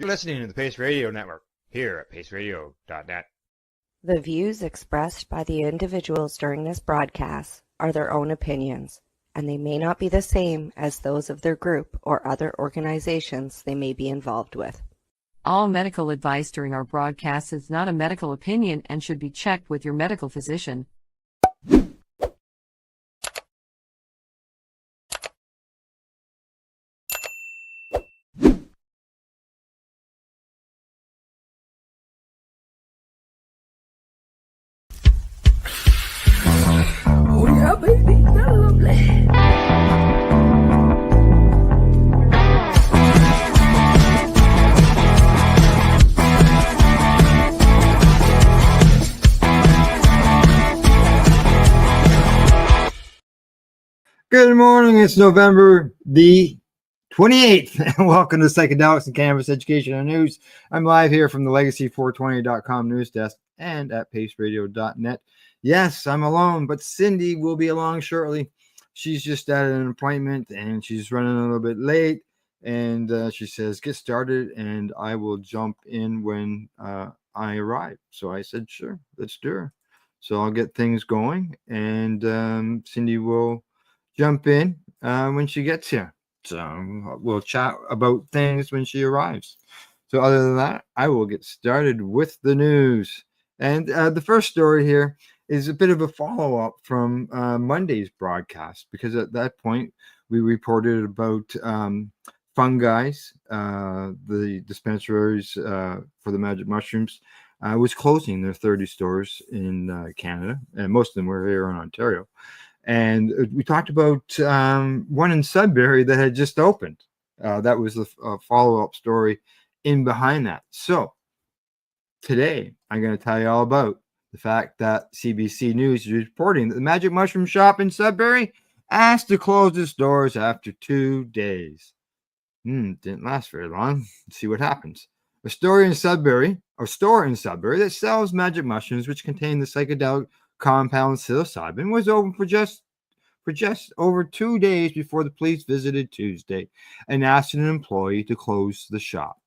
You're listening to the P.A.C.E Radio Network here at paceradio.net. The views expressed by the individuals during this broadcast are their own opinions, and they may not be the same as those of their group or other organizations they may be involved with. All medical advice during our broadcast is not a medical opinion and should be checked with your medical physician. Oh yeah, baby, that's lovely. Good morning. It's November the 28th, and welcome to Psychedelics and Cannabis Education and News. I'm live here from the Legacy420.com news desk and at paceradio.net. Yes, I'm alone, but Cindy will be along shortly. She's just at an appointment, and she's running a little bit late, and she says, get started, and I will jump in when I arrive. So I said, sure, let's do her. So I'll get things going, and Cindy will jump in when she gets here. So we'll chat about things when she arrives. So other than that, I will get started with the news. And the first story here is a bit of a follow-up from Monday's broadcast, because at that point we reported about fungi, the dispensaries for the magic mushrooms was closing their 30 stores in Canada, and most of them were here in Ontario. And we talked about one in Sudbury that had just opened. That was a follow-up story in behind that. So today, I'm going to tell you all about the fact that CBC News is reporting that the Magic Mushroom Shop in Sudbury asked to close its doors after 2 days. Didn't last very long. Let's see what happens. A store in Sudbury that sells magic mushrooms, which contain the psychedelic compound psilocybin, was open for just over 2 days before the police visited Tuesday and asked an employee to close the shop.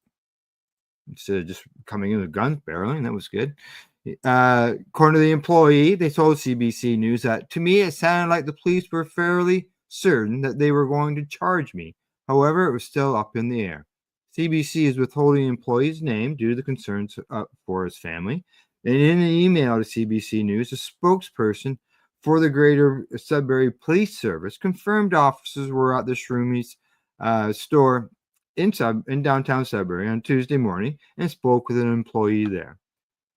Instead of just coming in with guns barreling, that was good. According to the employee, they told CBC News that, to me, it sounded like the police were fairly certain that they were going to charge me. However, it was still up in the air. CBC is withholding the employee's name due to the concerns for his family. And in an email to CBC News, a spokesperson for the Greater Sudbury Police Service confirmed officers were at the Shroomies store in downtown Sudbury on Tuesday morning and spoke with an employee there.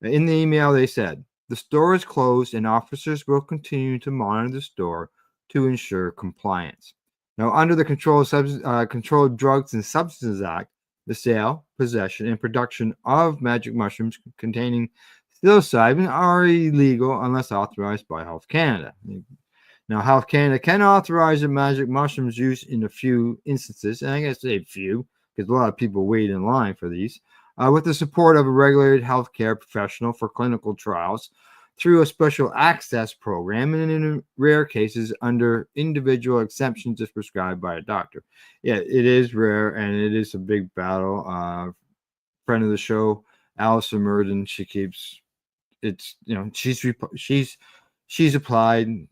In the email, they said, the store is closed and officers will continue to monitor the store to ensure compliance. Now, under the Controlled Drugs and Substances Act, the sale, possession, and production of magic mushrooms containing psilocybin are illegal unless authorized by Health Canada. Now, Health Canada can authorize the magic mushrooms use in a few instances, and I guess say few, because a lot of people wait in line for these, with the support of a regulated healthcare professional for clinical trials through a special access program, and in rare cases under individual exceptions if prescribed by a doctor. Yeah, it is rare, and it is a big battle. Friend of the show, Allison Murden, she keeps it's she's applied,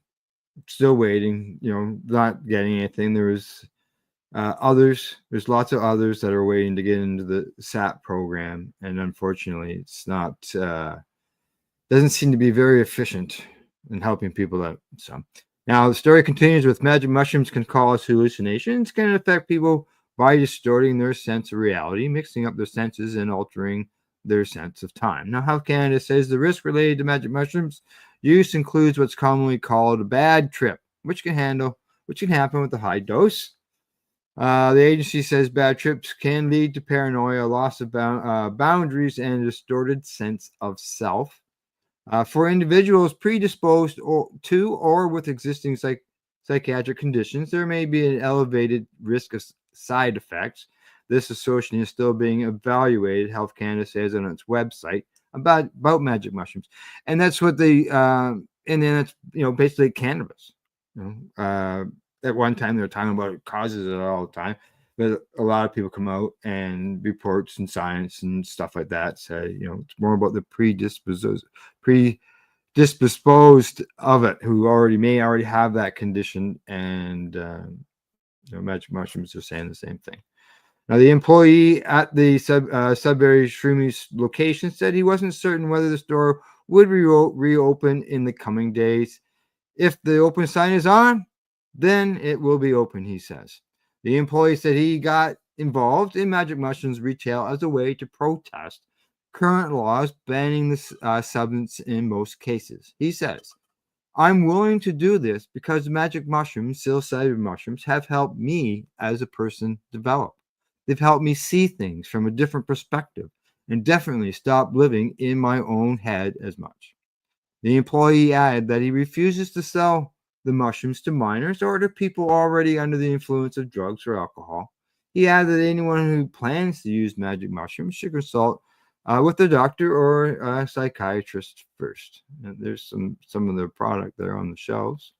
still waiting, not getting anything. There's lots of others that are waiting to get into the SAP program, and unfortunately it's not doesn't seem to be very efficient in helping people out. So now the story continues with magic mushrooms can cause hallucinations, can affect people by distorting their sense of reality, mixing up their senses, and altering their sense of time. Now, Health Canada says the risk related to magic mushrooms use includes what's commonly called a bad trip, which can happen with a high dose. The agency says bad trips can lead to paranoia, loss of boundaries, and a distorted sense of self. For individuals predisposed to or with existing psychiatric conditions, there may be an elevated risk of side effects. This association is still being evaluated, Health Canada says on its website about magic mushrooms. And that's what and then it's, basically cannabis. At one time they were talking about it causes it all the time. But a lot of people come out and reports and science and stuff like that say, it's more about the predisposed of it who may already have that condition. And magic mushrooms are saying the same thing. Now, the employee at the Sudbury Shroomies location said he wasn't certain whether the store would reopen in the coming days. If the open sign is on, then it will be open, he says. The employee said he got involved in magic mushrooms retail as a way to protest current laws banning the substance in most cases. He says, I'm willing to do this because magic mushrooms, psilocybin mushrooms, have helped me as a person develop. They've helped me see things from a different perspective and definitely stop living in my own head as much. The employee added that he refuses to sell the mushrooms to minors or to people already under the influence of drugs or alcohol. He added that anyone who plans to use magic mushrooms should consult with a doctor or a psychiatrist first. And there's some of the product there on the shelves.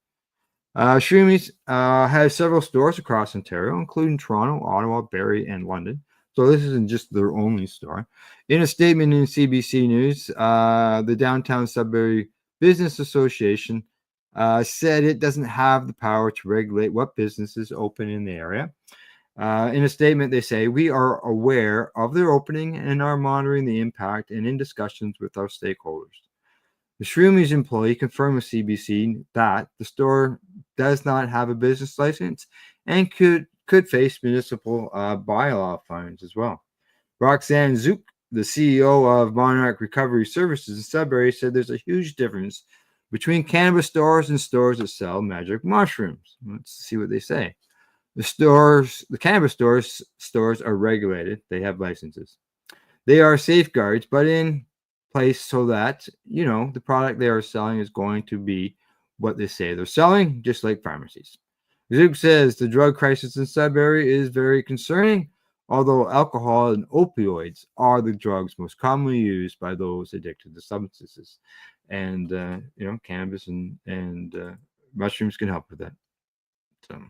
Shroomies has several stores across Ontario, including Toronto, Ottawa, Barrie, and London. So this isn't just their only store. In a statement in CBC News, the Downtown Sudbury Business Association said it doesn't have the power to regulate what businesses open in the area. In a statement, they say, we are aware of their opening and are monitoring the impact and in discussions with our stakeholders. The Shroomies employee confirmed with CBC that the store does not have a business license and could face municipal bylaw fines as well. Roxanne Zook, the CEO of Monarch Recovery Services in Sudbury, said there's a huge difference between cannabis stores and stores that sell magic mushrooms. Let's see what they say. The cannabis stores are regulated. They have licenses. They are safeguards, but in place so that, the product they are selling is going to be what they say they're selling, just like pharmacies. Zook says the drug crisis in Sudbury is very concerning, although alcohol and opioids are the drugs most commonly used by those addicted to substances. And, cannabis and mushrooms can help with that. So,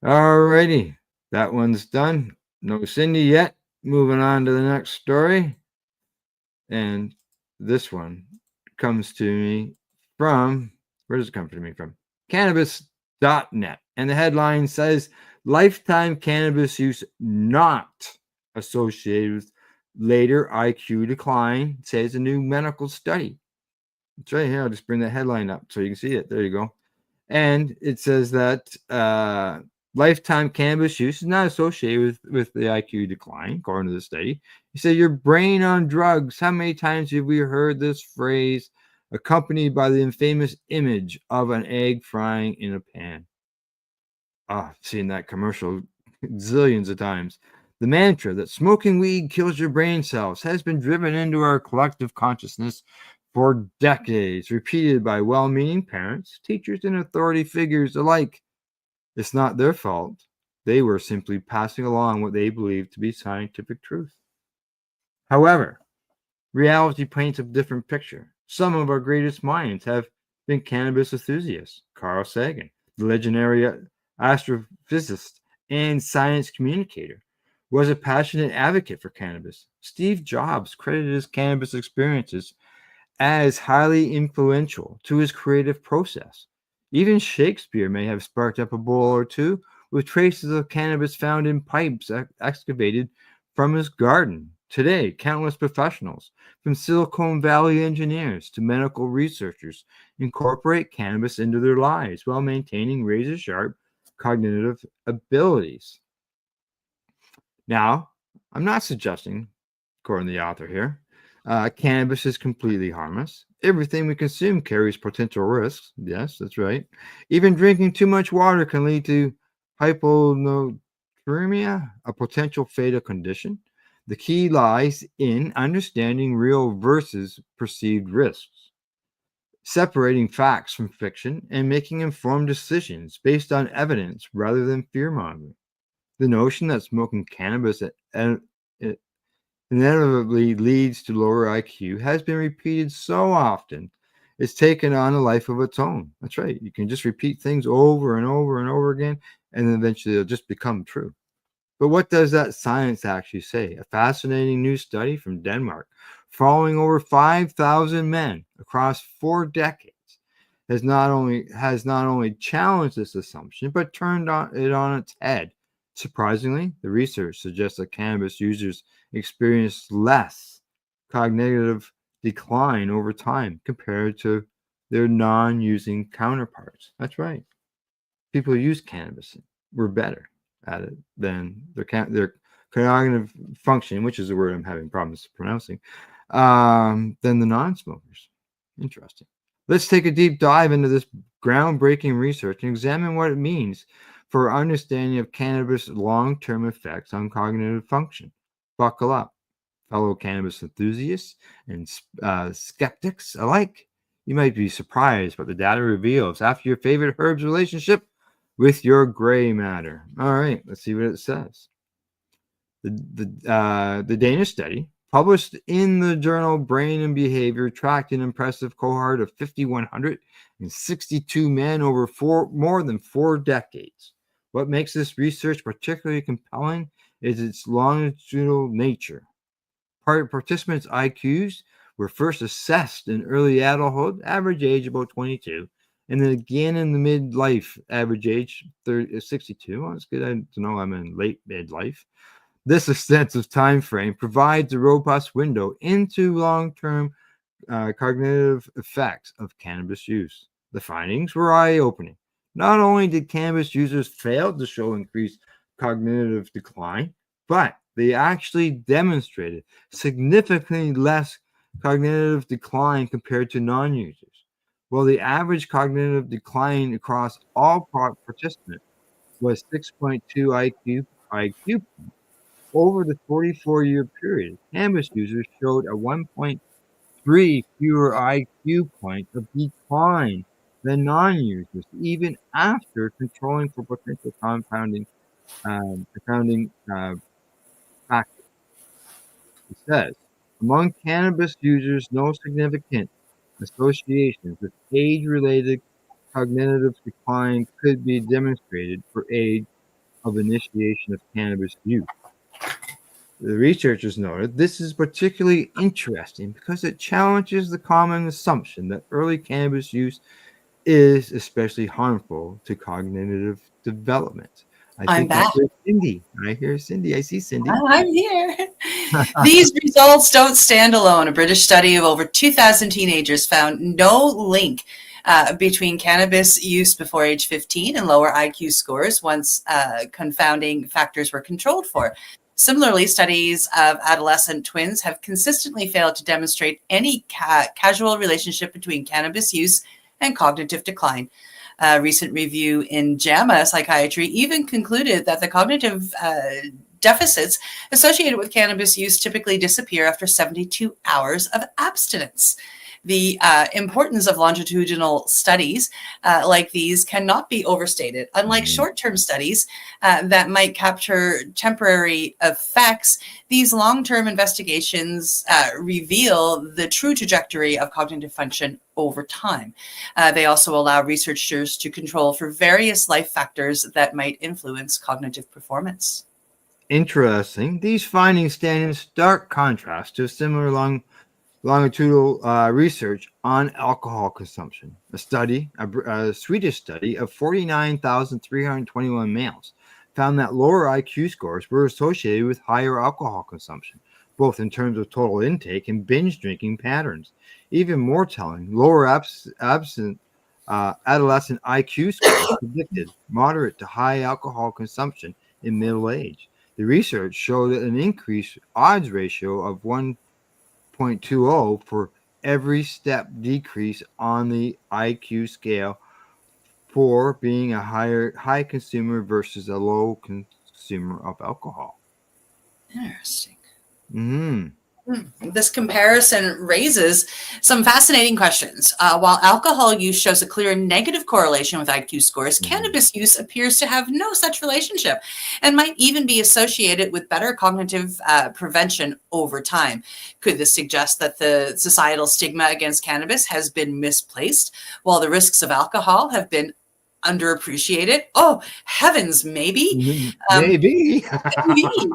alrighty, that one's done. No Cindy yet. Moving on to the next story. And this one comes to me from, where does it come to me from? Cannabis.net. And the headline says, lifetime cannabis use not associated with later IQ decline, says a new medical study. That's right here. I'll just bring that headline up so you can see it. There you go. And it says that lifetime cannabis use is not associated with the IQ decline, according to the study. You say your brain on drugs. How many times have we heard this phrase accompanied by the infamous image of an egg frying in a pan? I've seen that commercial zillions of times. The mantra that smoking weed kills your brain cells has been driven into our collective consciousness for decades, repeated by well-meaning parents, teachers, and authority figures alike. It's not their fault. They were simply passing along what they believed to be scientific truth. However, reality paints a different picture. Some of our greatest minds have been cannabis enthusiasts. Carl Sagan, the legendary astrophysicist and science communicator, was a passionate advocate for cannabis. Steve Jobs credited his cannabis experiences as highly influential to his creative process. Even Shakespeare may have sparked up a bowl or two with traces of cannabis found in pipes excavated from his garden. Today, countless professionals, from Silicon Valley engineers to medical researchers, incorporate cannabis into their lives while maintaining razor-sharp cognitive abilities. Now, I'm not suggesting, according to the author here, cannabis is completely harmless. Everything we consume carries potential risks. Yes, that's right. Even drinking too much water can lead to hyponatremia, a potential fatal condition. The key lies in understanding real versus perceived risks, separating facts from fiction, and making informed decisions based on evidence rather than fear-mongering. The notion that smoking cannabis inevitably leads to lower IQ has been repeated so often, it's taken on a life of its own. That's right. You can just repeat things over and over and over again, and then eventually they'll just become true. But what does that science actually say? A fascinating new study from Denmark, following over 5,000 men across 4 decades, has not only challenged this assumption, but turned it on its head. Surprisingly, the research suggests that cannabis users experience less cognitive decline over time compared to their non-using counterparts. That's right. People who use cannabis were better at it than their cognitive function, which is a word I'm having problems pronouncing, than the non-smokers. Interesting. Let's take a deep dive into this groundbreaking research and examine what it means for our understanding of cannabis' long-term effects on cognitive function. Buckle up, fellow cannabis enthusiasts and skeptics alike. You might be surprised what the data reveals after your favorite herb's relationship with your gray matter. All right, let's see what it says. The Danish study, published in the journal Brain and Behavior, tracked an impressive cohort of 5,162 men over more than 4 decades. What makes this research particularly compelling is its longitudinal nature. Participants' IQs were first assessed in early adulthood, average age about 22, and then again in the midlife, average age 62. Well, it's good to know I'm in late midlife. This extensive time frame provides a robust window into long-term cognitive effects of cannabis use. The findings were eye-opening. Not only did cannabis users fail to show increased cognitive decline, but they actually demonstrated significantly less cognitive decline compared to non-users. While the average cognitive decline across all participants was 6.2 IQ over the 44-year period, cannabis users showed a 1.3 fewer IQ points of decline than non-users, even after controlling for potential confounding factors. It says, among cannabis users, no significant associations with age-related cognitive decline could be demonstrated for age of initiation of cannabis use. The researchers noted this is particularly interesting because it challenges the common assumption that early cannabis use is especially harmful to cognitive development. I'm back. I hear Cindy. I see Cindy. I'm here. These results don't stand alone. A British study of over 2,000 teenagers found no link between cannabis use before age 15 and lower IQ scores once confounding factors were controlled for. Similarly, studies of adolescent twins have consistently failed to demonstrate any causal relationship between cannabis use and cognitive decline. A recent review in JAMA Psychiatry even concluded that the cognitive deficits associated with cannabis use typically disappear after 72 hours of abstinence. The importance of longitudinal studies like these cannot be overstated. Unlike short-term studies that might capture temporary effects, these long-term investigations reveal the true trajectory of cognitive function over time. They also allow researchers to control for various life factors that might influence cognitive performance. Interesting. These findings stand in stark contrast to similar longitudinal research on alcohol consumption. A Swedish study of 49,321 males found that lower IQ scores were associated with higher alcohol consumption, both in terms of total intake and binge drinking patterns. Even more telling, lower adolescent IQ scores predicted moderate to high alcohol consumption in middle age. The research showed an increased odds ratio of 1.20 for every step decrease on the IQ scale for being a high consumer versus a low consumer of alcohol. Interesting. Mm-hmm. This comparison raises some fascinating questions. While alcohol use shows a clear negative correlation with IQ scores, cannabis use appears to have no such relationship and might even be associated with better cognitive prevention over time. Could this suggest that the societal stigma against cannabis has been misplaced, while the risks of alcohol have been underappreciated? Oh, heavens, maybe. Maybe. Maybe.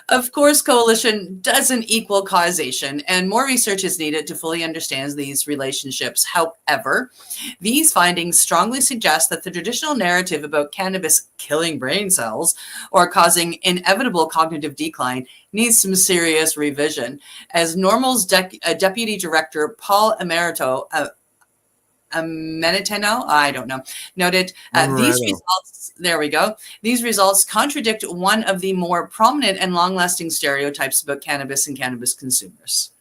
Of course, coalition doesn't equal causation, and more research is needed to fully understand these relationships. However, these findings strongly suggest that the traditional narrative about cannabis killing brain cells or causing inevitable cognitive decline needs some serious revision. As Normal's Deputy Director Paul Emerito Meniteno, I don't know, noted these results, there we go, these results contradict one of the more prominent and long-lasting stereotypes about cannabis and cannabis consumers.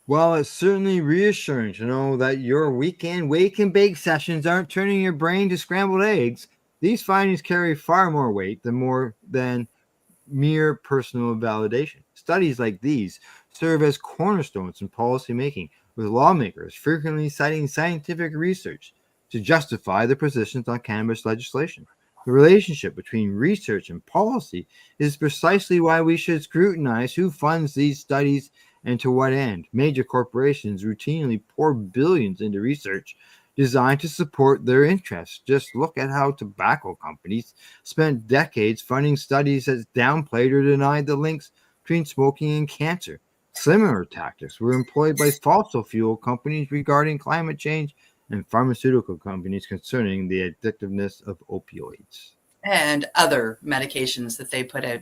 Well, it's certainly reassuring to know that your weekend wake and bake sessions aren't turning your brain to scrambled eggs. These findings carry far more weight than mere personal validation. Studies like these serve as cornerstones in policymaking, with lawmakers frequently citing scientific research to justify their positions on cannabis legislation. The relationship between research and policy is precisely why we should scrutinize who funds these studies and to what end. Major corporations routinely pour billions into research designed to support their interests. Just look at how tobacco companies spent decades funding studies that downplayed or denied the links between smoking and cancer. Similar tactics were employed by fossil fuel companies regarding climate change and pharmaceutical companies concerning the addictiveness of opioids And other medications that they put out.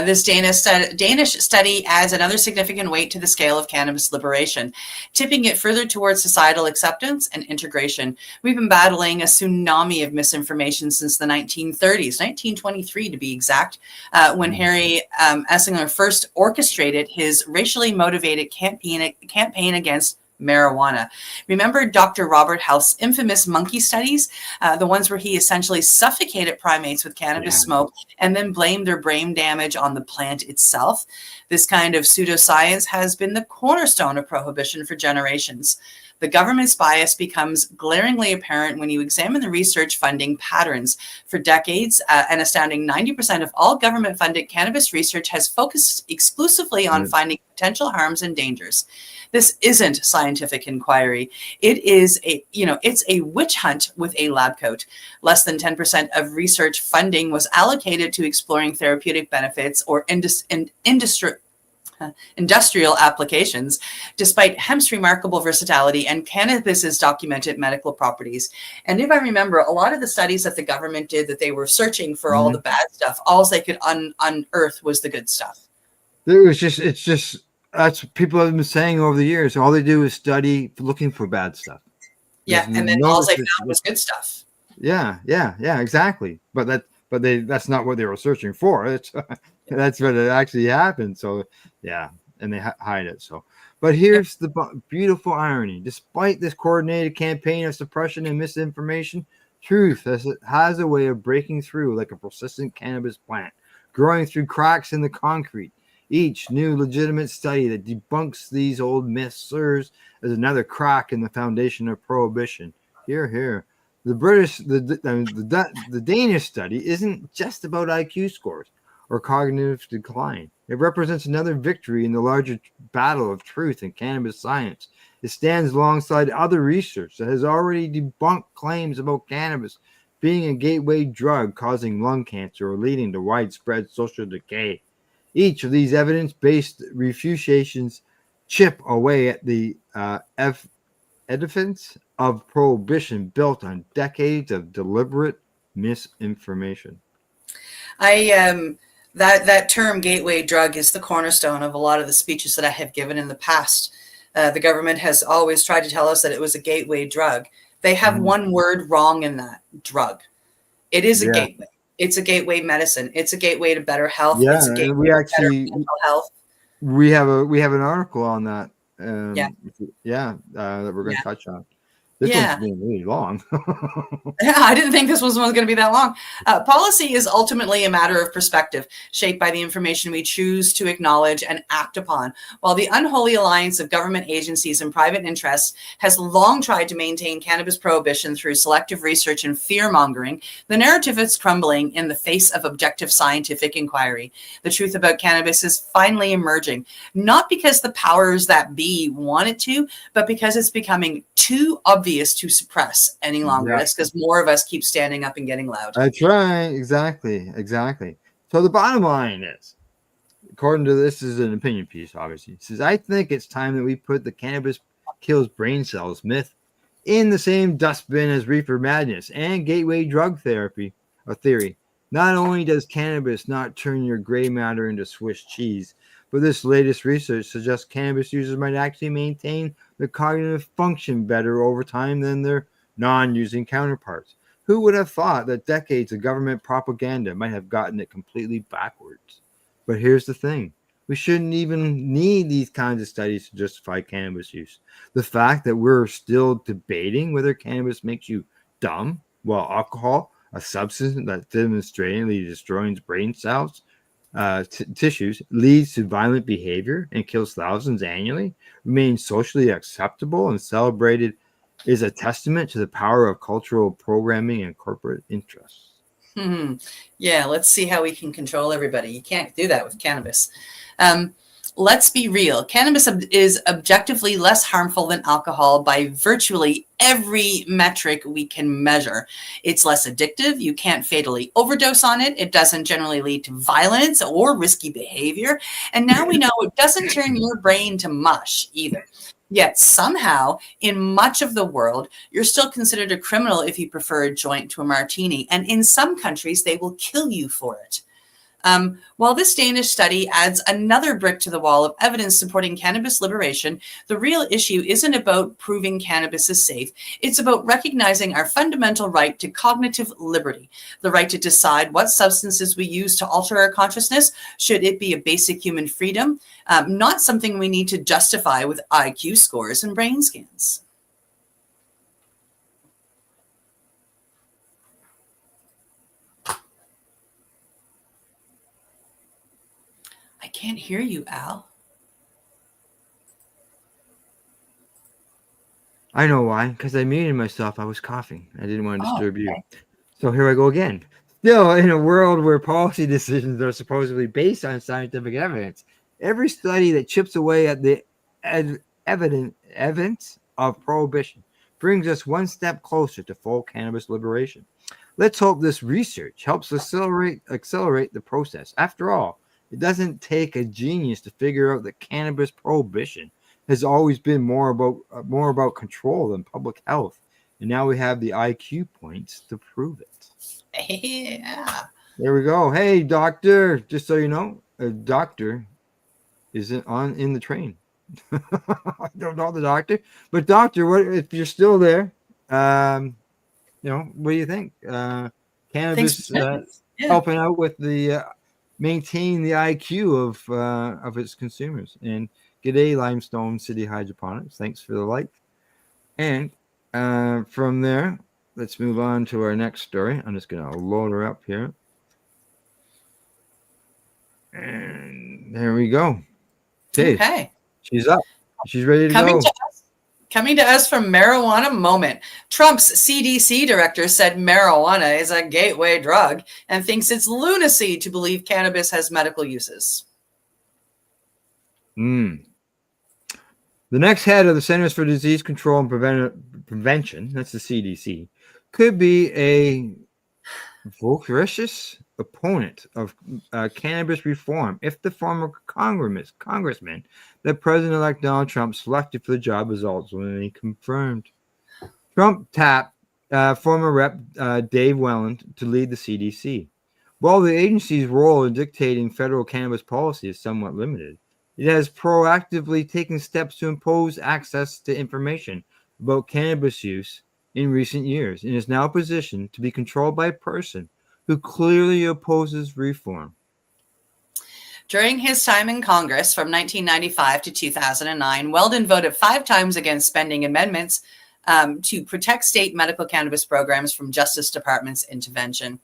This Danish study adds another significant weight to the scale of cannabis liberation, tipping it further towards societal acceptance and integration. We've been battling a tsunami of misinformation since the 1930s, 1923 to be exact, when Harry Essinger first orchestrated his racially motivated campaign against marijuana. Remember Dr. Robert House's infamous monkey studies, the ones where he essentially suffocated primates with cannabis smoke and then blamed their brain damage on the plant itself? This kind of pseudoscience has been the cornerstone of prohibition for generations. The government's bias becomes glaringly apparent when you examine the research funding patterns. For decades, an astounding 90% of all government-funded cannabis research has focused exclusively on finding potential harms and dangers. This isn't scientific inquiry. It is it's a witch hunt with a lab coat. Less than 10% of research funding was allocated to exploring therapeutic benefits or industrial applications, despite hemp's remarkable versatility and cannabis's documented medical properties. And if I remember, a lot of the studies that the government did that they were searching for all the bad stuff, all they could unearth was the good stuff. It's just that's what people have been saying over the years. All they do is study looking for bad stuff. Yeah, and then all they found was good stuff. Yeah, exactly. But that's not what they were searching for. That's what it actually happened. So yeah, and they hide it. So, but here's the beautiful irony: despite this coordinated campaign of suppression and misinformation, truth has a way of breaking through like a persistent cannabis plant, growing through cracks in the concrete. Each new legitimate study that debunks these old myths serves as another crack in the foundation of prohibition. Here. The Danish study isn't just about IQ scores or cognitive decline. It represents another victory in the larger battle of truth in cannabis science. It stands alongside other research that has already debunked claims about cannabis being a gateway drug causing lung cancer or leading to widespread social decay. Each of these evidence-based refutations chip away at the edifice of prohibition built on decades of deliberate misinformation. That term gateway drug is the cornerstone of a lot of the speeches that I have given in the past. The government has always tried to tell us that it was a gateway drug. They have one word wrong in that: drug. It is a gateway. It's a gateway medicine. It's a gateway to better health. Yeah, it's a gateway to better mental health. We have an article on that. That we're going to touch on. This one's been really long. I didn't think this was going to be that long. Policy is ultimately a matter of perspective, shaped by the information we choose to acknowledge and act upon. While the unholy alliance of government agencies and private interests has long tried to maintain cannabis prohibition through selective research and fear-mongering, the narrative is crumbling in the face of objective scientific inquiry. The truth about cannabis is finally emerging, not because the powers that be want it to, but because it's becoming too obvious obvious to suppress any longer. Yeah. That's because more of us keep standing up and getting loud. That's right. Exactly. So the bottom line is, according to this is an opinion piece, obviously. It says, I think it's time that we put the cannabis kills brain cells myth in the same dustbin as reefer madness and gateway drug therapy or theory. Not only does cannabis not turn your gray matter into Swiss cheese, but this latest research suggests cannabis users might actually maintain their cognitive function better over time than their non-using counterparts. Who would have thought that decades of government propaganda might have gotten it completely backwards? But here's the thing. We shouldn't even need these kinds of studies to justify cannabis use. The fact that we're still debating whether cannabis makes you dumb, while alcohol, a substance that demonstratingly destroys brain cells, tissues, leads to violent behavior and kills thousands annually, remains socially acceptable and celebrated, is a testament to the power of cultural programming and corporate interests. Yeah, let's see how we can control everybody. You can't do that with cannabis. Let's be real. Cannabis is objectively less harmful than alcohol by virtually every metric we can measure. It's less addictive. You can't fatally overdose on it. It doesn't generally lead to violence or risky behavior. And now we know it doesn't turn your brain to mush either. Yet somehow, in much of the world, you're still considered a criminal if you prefer a joint to a martini. And in some countries, they will kill you for it. While this Danish study adds another brick to the wall of evidence supporting cannabis liberation, the real issue isn't about proving cannabis is safe. It's about recognizing our fundamental right to cognitive liberty, the right to decide what substances we use to alter our consciousness. Should it be a basic human freedom, not something we need to justify with IQ scores and brain scans. I can't hear you, Al. I know why, because I muted myself. I was coughing. I didn't want to disturb you. So here I go again. Still, in a world where policy decisions are supposedly based on scientific evidence, every study that chips away at the evidence of prohibition brings us one step closer to full cannabis liberation. Let's hope this research helps accelerate the process. After all, it doesn't take a genius to figure out that cannabis prohibition has always been more about control than public health, and now we have the IQ points to prove it. Yeah. There we go. Hey, doctor! Just so you know, a doctor isn't in the train. I don't know the doctor, but doctor, what if you're still there? What do you think? Cannabis helping out with the maintain the IQ of its consumers. And g'day, Limestone City Hydroponics. Thanks for the like. And from there, let's move on to our next story. I'm just going to load her up here. And there we go. Okay. She's up. She's ready to go. Coming to us from Marijuana Moment. Trump's CDC director said marijuana is a gateway drug and thinks it's lunacy to believe cannabis has medical uses. The next head of the Centers for Disease Control and Prevention, that's the CDC, could be a voracious opponent of cannabis reform if the former congressman that President-elect Donald Trump selected for the job is ultimately confirmed. Trump tapped former Rep. Dave Welland to lead the CDC. While the agency's role in dictating federal cannabis policy is somewhat limited, it has proactively taken steps to impose access to information about cannabis use in recent years and is now positioned to be controlled by a person who clearly opposes reform. During his time in Congress from 1995 to 2009, Weldon voted 5 times against spending amendments to protect state medical cannabis programs from Justice Department's intervention.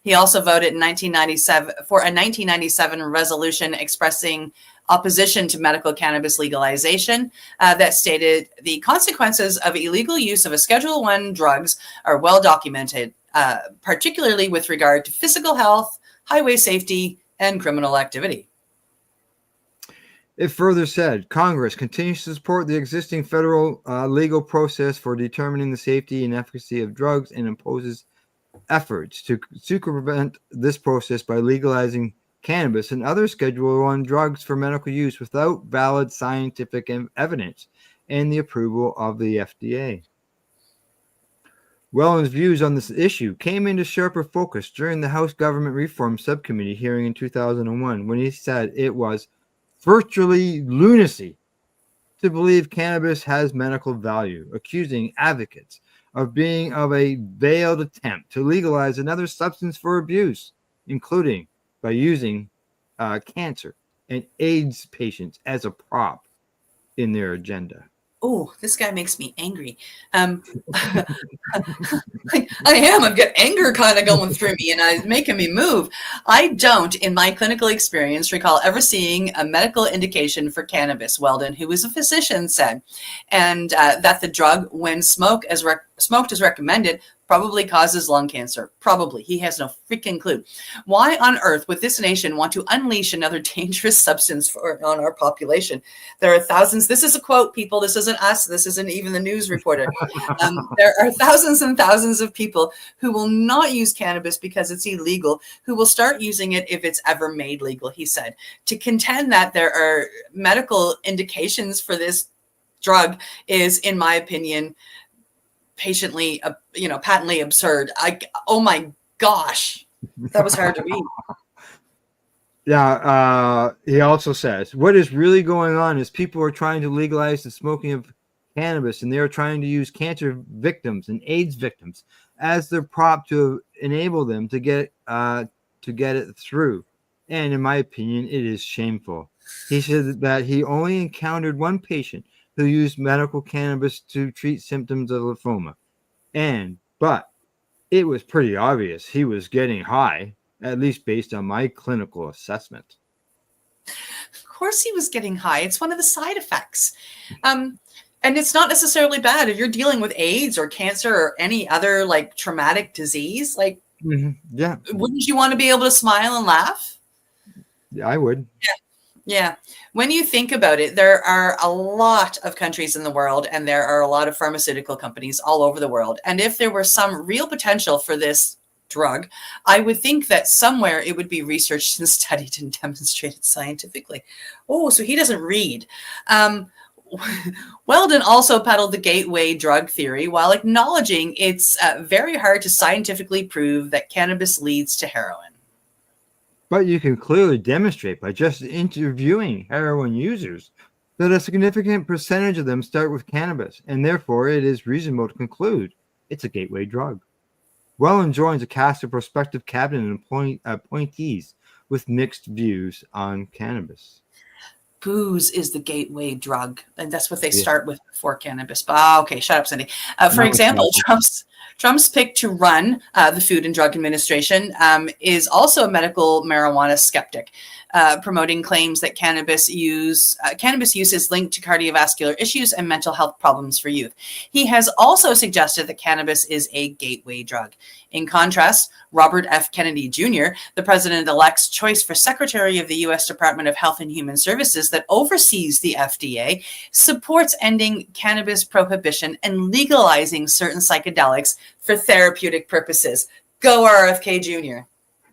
He also voted in 1997 for a 1997 resolution expressing opposition to medical cannabis legalization that stated the consequences of illegal use of a Schedule I drugs are well documented, particularly with regard to physical health, highway safety, and criminal activity. It further said, Congress continues to support the existing federal legal process for determining the safety and efficacy of drugs and imposes efforts to circumvent this process by legalizing cannabis and other Schedule I drugs for medical use without valid scientific evidence and the approval of the FDA. Whelan's views on this issue came into sharper focus during the House Government Reform Subcommittee hearing in 2001 when he said it was virtually lunacy to believe cannabis has medical value, accusing advocates of being of a veiled attempt to legalize another substance for abuse, including by using cancer and AIDS patients as a prop in their agenda. Oh, this guy makes me angry. I am. I've got anger kind of going through me and it's making me move. I don't, in my clinical experience, recall ever seeing a medical indication for cannabis, Weldon, who is a physician, said, and that the drug, when smoked as recommended, probably causes lung cancer. Probably. He has no freaking clue. Why on earth would this nation want to unleash another dangerous substance on our population? There are thousands. This is a quote, people. This isn't us. This isn't even the news reporter. There are thousands and thousands of people who will not use cannabis because it's illegal, who will start using it if it's ever made legal, he said. To contend that there are medical indications for this drug is, in my opinion, patently absurd. Oh my gosh, that was hard to read. Yeah, he also says what is really going on is people are trying to legalize the smoking of cannabis, and they are trying to use cancer victims and AIDS victims as their prop to enable them to get it through. And in my opinion, it is shameful. He said that he only encountered one patient who used medical cannabis to treat symptoms of lymphoma. But it was pretty obvious he was getting high, at least based on my clinical assessment. Of course he was getting high. It's one of the side effects. And it's not necessarily bad if you're dealing with AIDS or cancer or any other like traumatic disease. Like, yeah, wouldn't you want to be able to smile and laugh? Yeah, I would. Yeah. When you think about it, there are a lot of countries in the world and there are a lot of pharmaceutical companies all over the world. And if there were some real potential for this drug, I would think that somewhere it would be researched and studied and demonstrated scientifically. Oh, so he doesn't read. Weldon also peddled the gateway drug theory while acknowledging it's very hard to scientifically prove that cannabis leads to heroin. But you can clearly demonstrate by just interviewing heroin users that a significant percentage of them start with cannabis, and therefore it is reasonable to conclude it's a gateway drug. Whelan joins a cast of prospective cabinet appointees with mixed views on cannabis. Booze is the gateway drug, and that's what they start with before cannabis. Okay, shut up, Cindy. For example, Trump's pick to run the Food and Drug Administration is also a medical marijuana skeptic, promoting claims that cannabis use is linked to cardiovascular issues and mental health problems for youth. He has also suggested that cannabis is a gateway drug. In contrast, Robert F. Kennedy Jr., the president-elect's choice for Secretary of the U.S. Department of Health and Human Services that oversees the FDA, supports ending cannabis prohibition and legalizing certain psychedelics for therapeutic purposes. Go RFK Jr.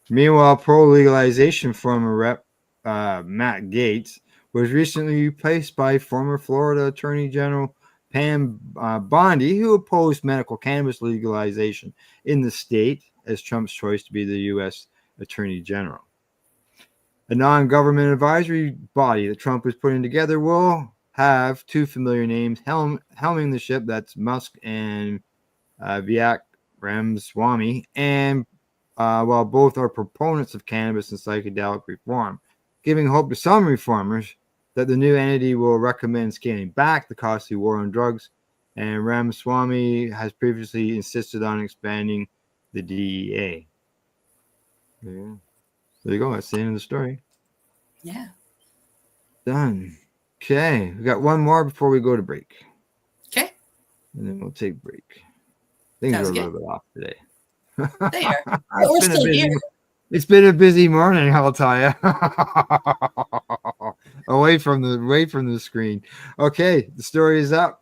Meanwhile, pro-legalization former Rep. Matt Gaetz was recently replaced by former Florida Attorney General Pam Bondi, who opposed medical cannabis legalization in the state as Trump's choice to be the U.S. Attorney General. A non-government advisory body that Trump is putting together will have two familiar names helming the ship. That's Musk and Vivek Ramaswamy. And while both are proponents of cannabis and psychedelic reform, giving hope to some reformers that the new entity will recommend scaling back the costly war on drugs, and Ramaswamy has previously insisted on expanding the DEA. Yeah. There you go. That's the end of the story. Yeah. Done. Okay. We got one more before we go to break. Okay. And then we'll take break. Things are a little bit off today. They are. But we're still here. It's been a busy morning, I'll tell you. away from the screen. Okay, the story is up.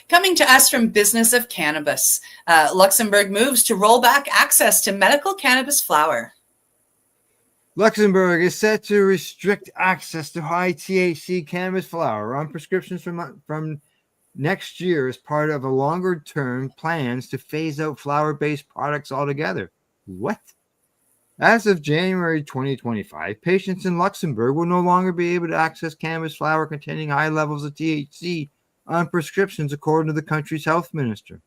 Coming to us from Business of Cannabis, Luxembourg moves to roll back access to medical cannabis flower. Luxembourg is set to restrict access to high THC cannabis flower on prescriptions from next year as part of a longer-term plans to phase out flower-based products altogether. What? As of January 2025, patients in Luxembourg will no longer be able to access cannabis flower containing high levels of THC on prescriptions, according to the country's health minister.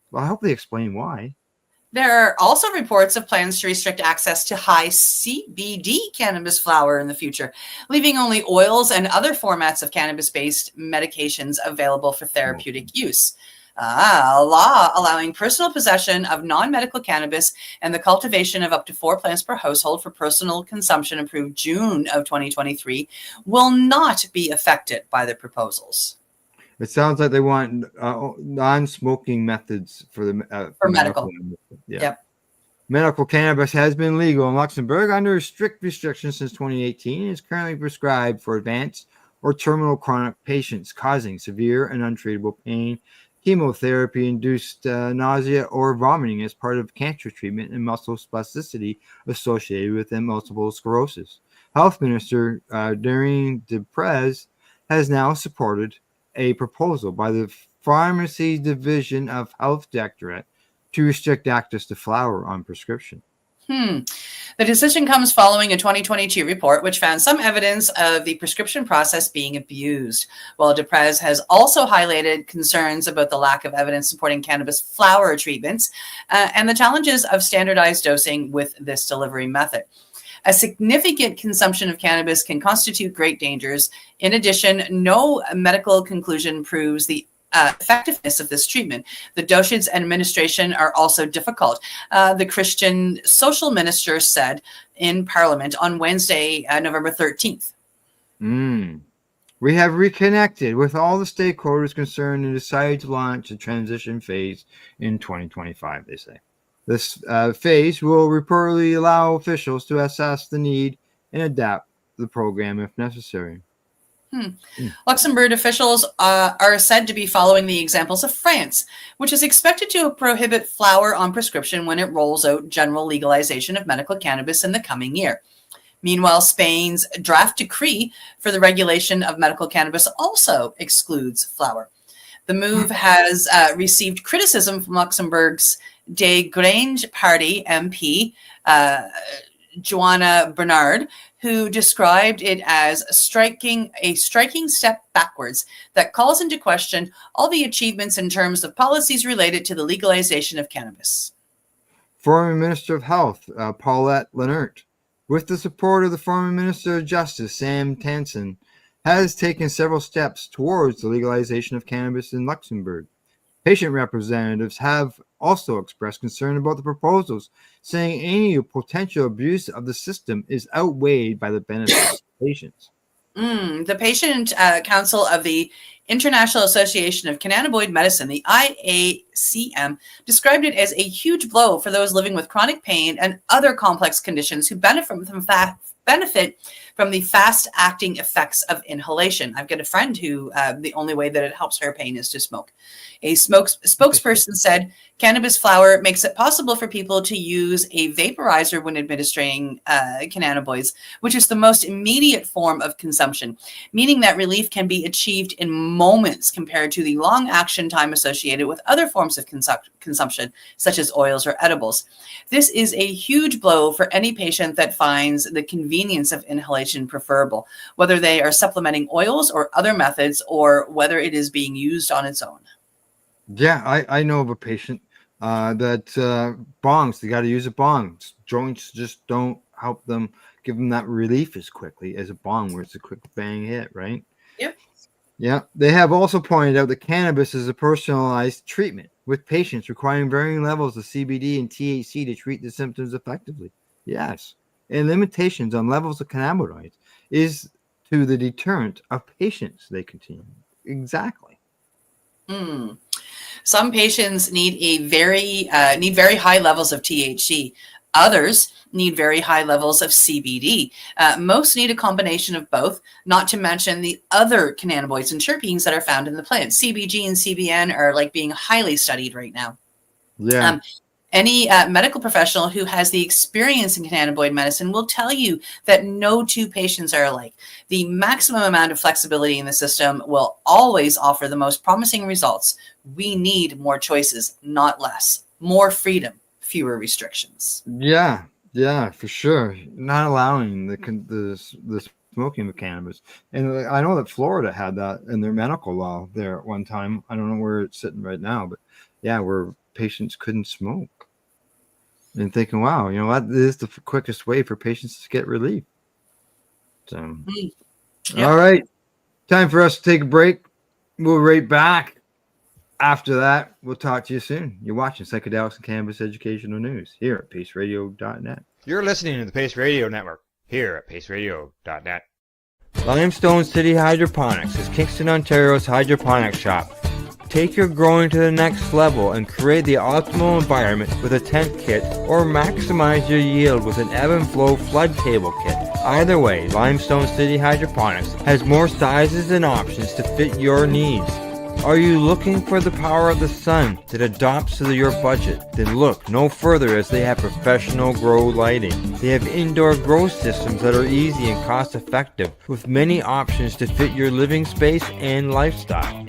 Well, I hope they explain why. There are also reports of plans to restrict access to high CBD cannabis flower in the future, leaving only oils and other formats of cannabis-based medications available for therapeutic use. A law allowing personal possession of non-medical cannabis and the cultivation of up to 4 plants per household for personal consumption, approved June of 2023, will not be affected by the proposals. It sounds like they want non-smoking methods for the For medical. Yeah. Yep. Medical cannabis has been legal in Luxembourg under strict restrictions since 2018 and is currently prescribed for advanced or terminal chronic patients causing severe and untreatable pain, chemotherapy-induced nausea, or vomiting as part of cancer treatment and muscle spasticity associated with multiple sclerosis. Health Minister Doreen Deprez has now supported a proposal by the Pharmacy Division of Health Directorate to restrict access to flower on prescription. The decision comes following a 2022 report which found some evidence of the prescription process being abused, while Deprez has also highlighted concerns about the lack of evidence supporting cannabis flower treatments and the challenges of standardized dosing with this delivery method. A significant consumption of cannabis can constitute great dangers. In addition, no medical conclusion proves the effectiveness of this treatment. The dosage and administration are also difficult. The Christian social minister said in Parliament on Wednesday, November 13th. We have reconnected with all the stakeholders concerned and decided to launch a transition phase in 2025, they say. This phase will reportedly allow officials to assess the need and adapt the program if necessary. Luxembourg officials are said to be following the examples of France, which is expected to prohibit flower on prescription when it rolls out general legalization of medical cannabis in the coming year. Meanwhile, Spain's draft decree for the regulation of medical cannabis also excludes flower. The move has received criticism from Luxembourg's De Grange Party MP, Joanna Bernard, who described it as a striking step backwards that calls into question all the achievements in terms of policies related to the legalization of cannabis. Former Minister of Health, Paulette Lenert, with the support of the former Minister of Justice, Sam Tansen, has taken several steps towards the legalization of cannabis in Luxembourg. Patient representatives have also expressed concern about the proposals, saying any potential abuse of the system is outweighed by the benefits to patients. The Patient Council of the International Association of Cannabinoid Medicine, the IACM, described it as a huge blow for those living with chronic pain and other complex conditions who benefit from the fast-acting effects of inhalation. I've got a friend who the only way that it helps her pain is to smoke. A spokesperson said cannabis flower makes it possible for people to use a vaporizer when administering cannabinoids, which is the most immediate form of consumption, meaning that relief can be achieved in moments compared to the long action time associated with other forms of consumption, such as oils or edibles. This is a huge blow for any patient that finds the convenience of inhalation preferable, whether they are supplementing oils or other methods, or whether it is being used on its own. Yeah, I know of a patient that bongs, they got to use a bong. Joints just don't help them, give them that relief as quickly as a bong, where it's a quick bang hit, right? Yep. Yeah, they have also pointed out that cannabis is a personalized treatment, with patients requiring varying levels of CBD and THC to treat the symptoms effectively. Yes, and limitations on levels of cannabinoids is to the deterrent of patients, they continue. Exactly. Some patients need very high levels of THC. Others need very high levels of CBD. Most need a combination of both, not to mention the other cannabinoids and terpenes that are found in the plant. CBG and CBN are like being highly studied right now. Yeah. Any medical professional who has the experience in cannabinoid medicine will tell you that no two patients are alike. The maximum amount of flexibility in the system will always offer the most promising results. We need more choices, not less. More freedom, fewer restrictions. Yeah, for sure. Not allowing the smoking of cannabis, and I know that Florida had that in their medical law there at one time. I don't know where it's sitting right now, but yeah, where patients couldn't smoke. And thinking, wow, you know what? This is the quickest way for patients to get relief. So, Yeah. All right, time for us to take a break. We'll be right back. After that, we'll talk to you soon. You're watching Psychedelics and Cannabis Educational News here at PACEradio.net. You're listening to the Pace Radio Network here at PACEradio.net. Limestone City Hydroponics is Kingston, Ontario's hydroponics shop. Take your growing to the next level and create the optimal environment with a tent kit, or maximize your yield with an ebb and flow flood table kit. Either way, Limestone City Hydroponics has more sizes and options to fit your needs. Are you looking for the power of the sun that adapts to your budget? Then look no further, as they have professional grow lighting. They have indoor grow systems that are easy and cost effective, with many options to fit your living space and lifestyle.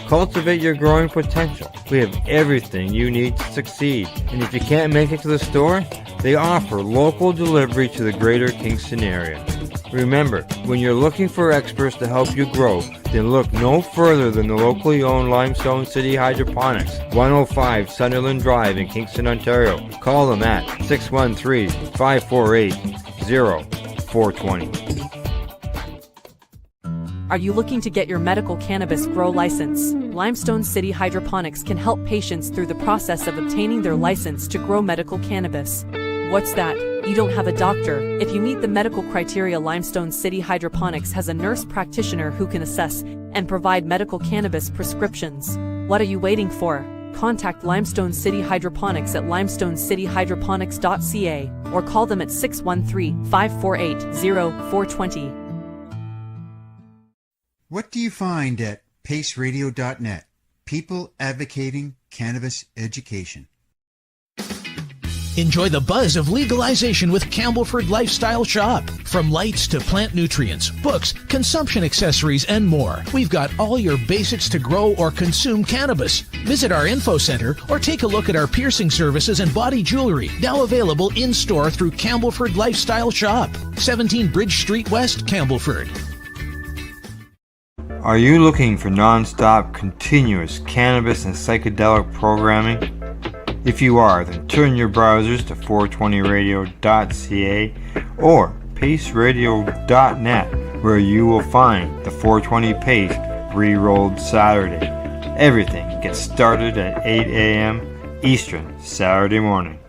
Cultivate your growing potential. We have everything you need to succeed. And if you can't make it to the store, they offer local delivery to the greater Kingston area. Remember, when you're looking for experts to help you grow, then look no further than the locally owned Limestone City Hydroponics, 105 Sunderland Drive in Kingston, Ontario. Call them at 613-548-0420. Are you looking to get your medical cannabis grow license? Limestone City Hydroponics can help patients through the process of obtaining their license to grow medical cannabis. What's that? You don't have a doctor? If you meet the medical criteria, Limestone City Hydroponics has a nurse practitioner who can assess and provide medical cannabis prescriptions. What are you waiting for? Contact Limestone City Hydroponics at limestonecityhydroponics.ca or call them at 613-548-0420. What do you find at PACEradio.net? People advocating cannabis education. Enjoy the buzz of legalization with Campbellford Lifestyle Shop. From lights to plant nutrients, books, consumption accessories, and more, we've got all your basics to grow or consume cannabis. Visit our info center or take a look at our piercing services and body jewelry, now available in-store through Campbellford Lifestyle Shop, 17 Bridge Street West, Campbellford. Are you looking for non-stop, continuous cannabis and psychedelic programming? If you are, then turn your browsers to 420radio.ca or paceradio.net, where you will find the 420 Pace re-rolled Saturday. Everything gets started at 8 a.m. Eastern Saturday morning.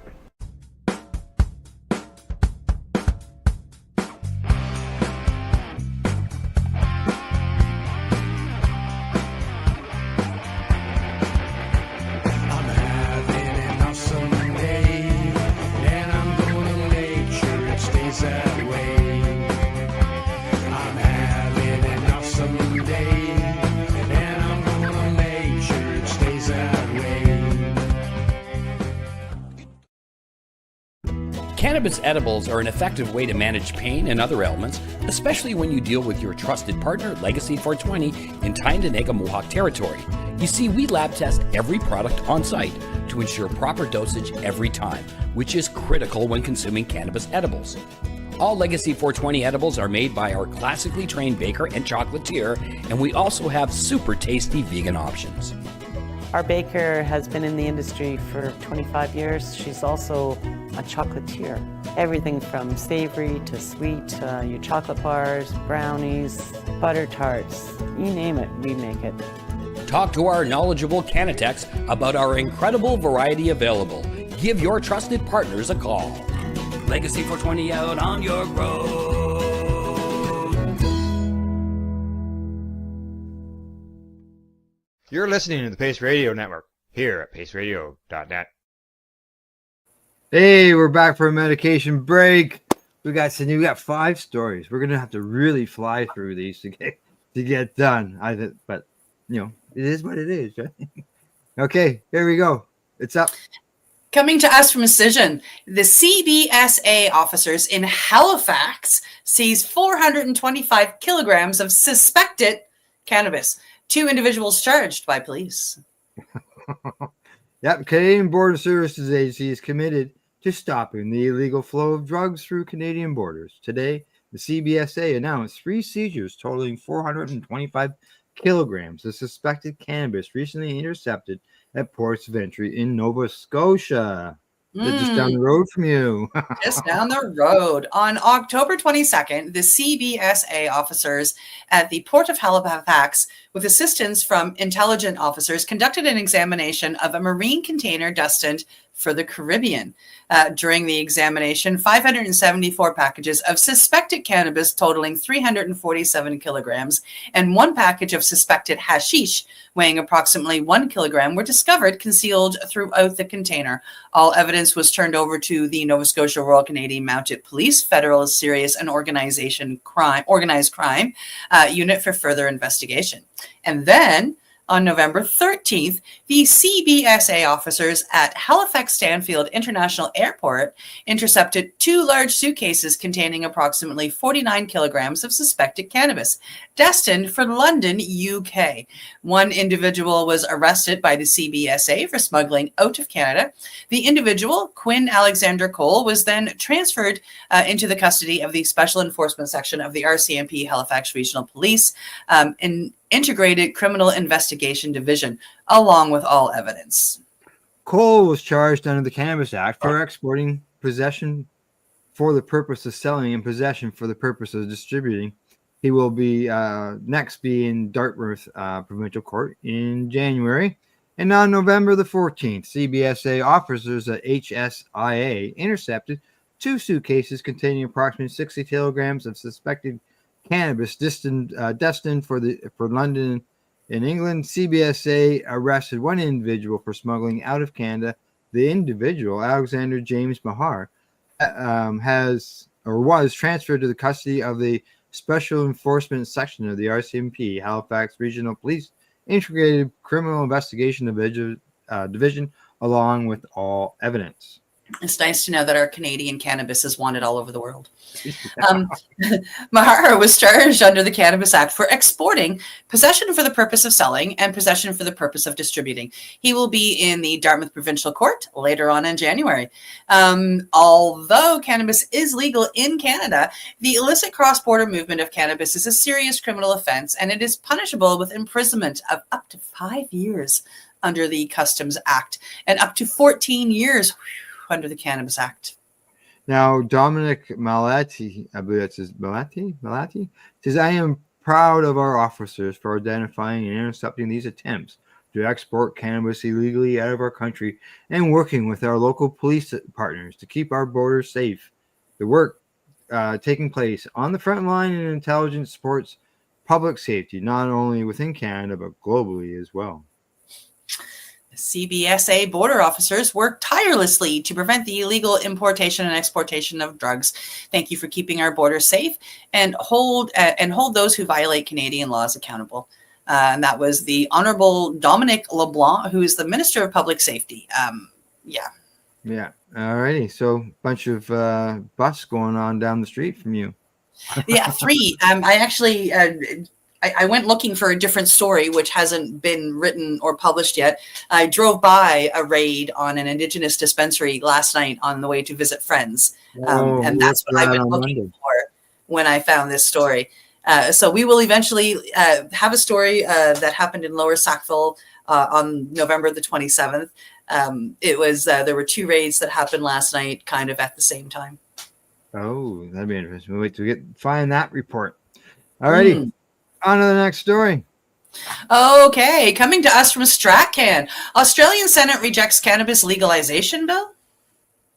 Cannabis edibles are an effective way to manage pain and other ailments, especially when you deal with your trusted partner, Legacy 420, in Tyendinaga Mohawk territory. You see, we lab test every product on site to ensure proper dosage every time, which is critical when consuming cannabis edibles. All Legacy 420 edibles are made by our classically trained baker and chocolatier, and we also have super tasty vegan options. Our baker has been in the industry for 25 years. She's also a chocolatier. Everything from savory to sweet, your chocolate bars, brownies, butter tarts, you name it, we make it. Talk to our knowledgeable Cannatex about our incredible variety available. Give your trusted partners a call. Legacy 420 out on your road. You're listening to the Pace Radio Network here at PACEradio.net. Hey, we're back for a medication break. We got 5 stories. We're gonna have to really fly through these to get done. But it is what it is, right? Okay, here we go. It's up. Coming to us from Decision, the CBSA officers in Halifax seized 425 kilograms of suspected cannabis. 2 individuals charged by police. Yep, Canadian Border Services Agency is committed to stopping the illegal flow of drugs through Canadian borders. Today, the CBSA announced 3 seizures totaling 425 kilograms of suspected cannabis recently intercepted at ports of entry in Nova Scotia. They're just down the road from you. Just down the road. On October 22nd, the CBSA officers at the Port of Halifax, with assistance from intelligence officers, conducted an examination of a marine container destined for the Caribbean. During the examination, 574 packages of suspected cannabis totaling 347 kilograms and 1 package of suspected hashish weighing approximately 1 kilogram were discovered concealed throughout the container. All evidence was turned over to the Nova Scotia Royal Canadian Mounted Police Federal Serious and Organized Crime Unit for further investigation. And then on November 13th, the CBSA officers at Halifax Stanfield International Airport intercepted 2 large suitcases containing approximately 49 kilograms of suspected cannabis, destined for London, UK. 1 individual was arrested by the CBSA for smuggling out of Canada. The individual, Quinn Alexander Cole, was then transferred into the custody of the Special Enforcement Section of the RCMP Halifax Regional Police in Integrated Criminal Investigation Division, along with all evidence. Cole was charged under the Cannabis Act for exporting, possession for the purpose of selling, and possession for the purpose of distributing. He will be next be in Dartmouth Provincial Court in January. And on November the 14th, CBSA officers at HSIA intercepted 2 suitcases containing approximately 60 kilograms of suspected cannabis destined for London in England. CBSA arrested 1 individual for smuggling out of Canada. The individual, Alexander James Mahar, was transferred to the custody of the Special Enforcement Section of the RCMP Halifax Regional Police Integrated Criminal Investigation Division, along with all evidence. It's nice to know that our Canadian cannabis is wanted all over the world. Mahara was charged under the Cannabis Act for exporting, possession for the purpose of selling, and possession for the purpose of distributing. He will be in the Dartmouth Provincial Court later on in January. Although cannabis is legal in Canada, the illicit cross-border movement of cannabis is a serious criminal offense, and it is punishable with imprisonment of up to 5 years under the Customs Act and up to 14 years under the Cannabis Act. Now, Dominic Malati, I believe that's his Malati, says, I am proud of our officers for identifying and intercepting these attempts to export cannabis illegally out of our country and working with our local police partners to keep our borders safe. The work taking place on the front line in intelligence supports public safety, not only within Canada, but globally as well. CBSA border officers work tirelessly to prevent the illegal importation and exportation of drugs. Thank you for keeping our borders safe and hold those who violate Canadian laws accountable. And that was the Honorable Dominic LeBlanc, who is the Minister of Public Safety. Yeah. All righty. So bunch of bus going on down the street from you. Yeah, 3. I went looking for a different story, which hasn't been written or published yet. I drove by a raid on an Indigenous dispensary last night on the way to visit friends. And that's what I've been looking for when I found this story. So we will eventually have a story that happened in Lower Sackville on November the 27th. There were 2 raids that happened last night kind of at the same time. Oh, that'd be interesting. We'll wait to find that report. All righty. On to the next story. Okay, coming to us from StratCan. Australian Senate rejects cannabis legalization bill?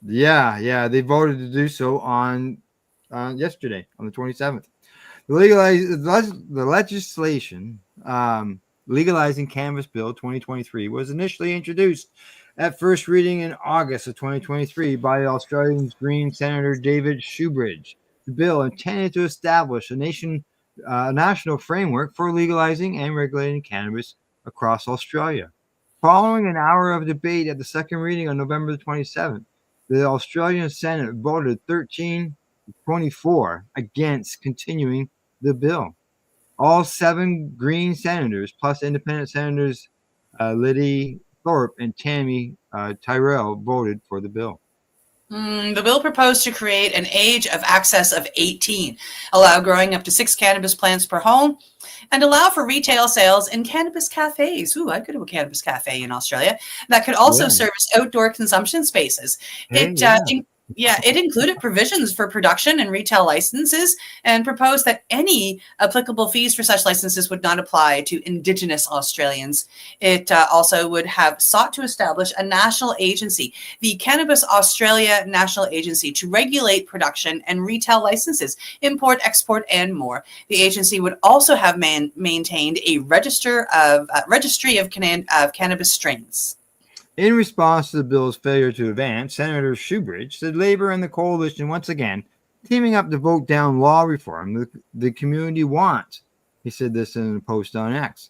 Yeah, they voted to do so on yesterday, on the 27th. The legislation legalizing cannabis bill 2023 was initially introduced at first reading in August of 2023 by Australian Green Senator David Shoebridge. The bill intended to establish a national framework for legalizing and regulating cannabis across Australia. Following an hour of debate at the second reading on November the 27th, the Australian Senate voted 13-24 against continuing the bill. All 7 Green senators, plus independent senators Liddy Thorpe and Tammy Tyrrell, voted for the bill. The bill proposed to create an age of access of 18, allow growing up to 6 cannabis plants per home, and allow for retail sales in cannabis cafes. Ooh, I could have a cannabis cafe in Australia. That could also service outdoor consumption spaces. It included provisions for production and retail licenses and proposed that any applicable fees for such licenses would not apply to Indigenous Australians. It also would have sought to establish a national agency, the Cannabis Australia National Agency, to regulate production and retail licenses, import, export, and more. The agency would also have maintained a registry of cannabis strains. In response to the bill's failure to advance, Senator Shoebridge said Labor and the coalition once again teaming up to vote down law reform the community wants. He said this in a post on X.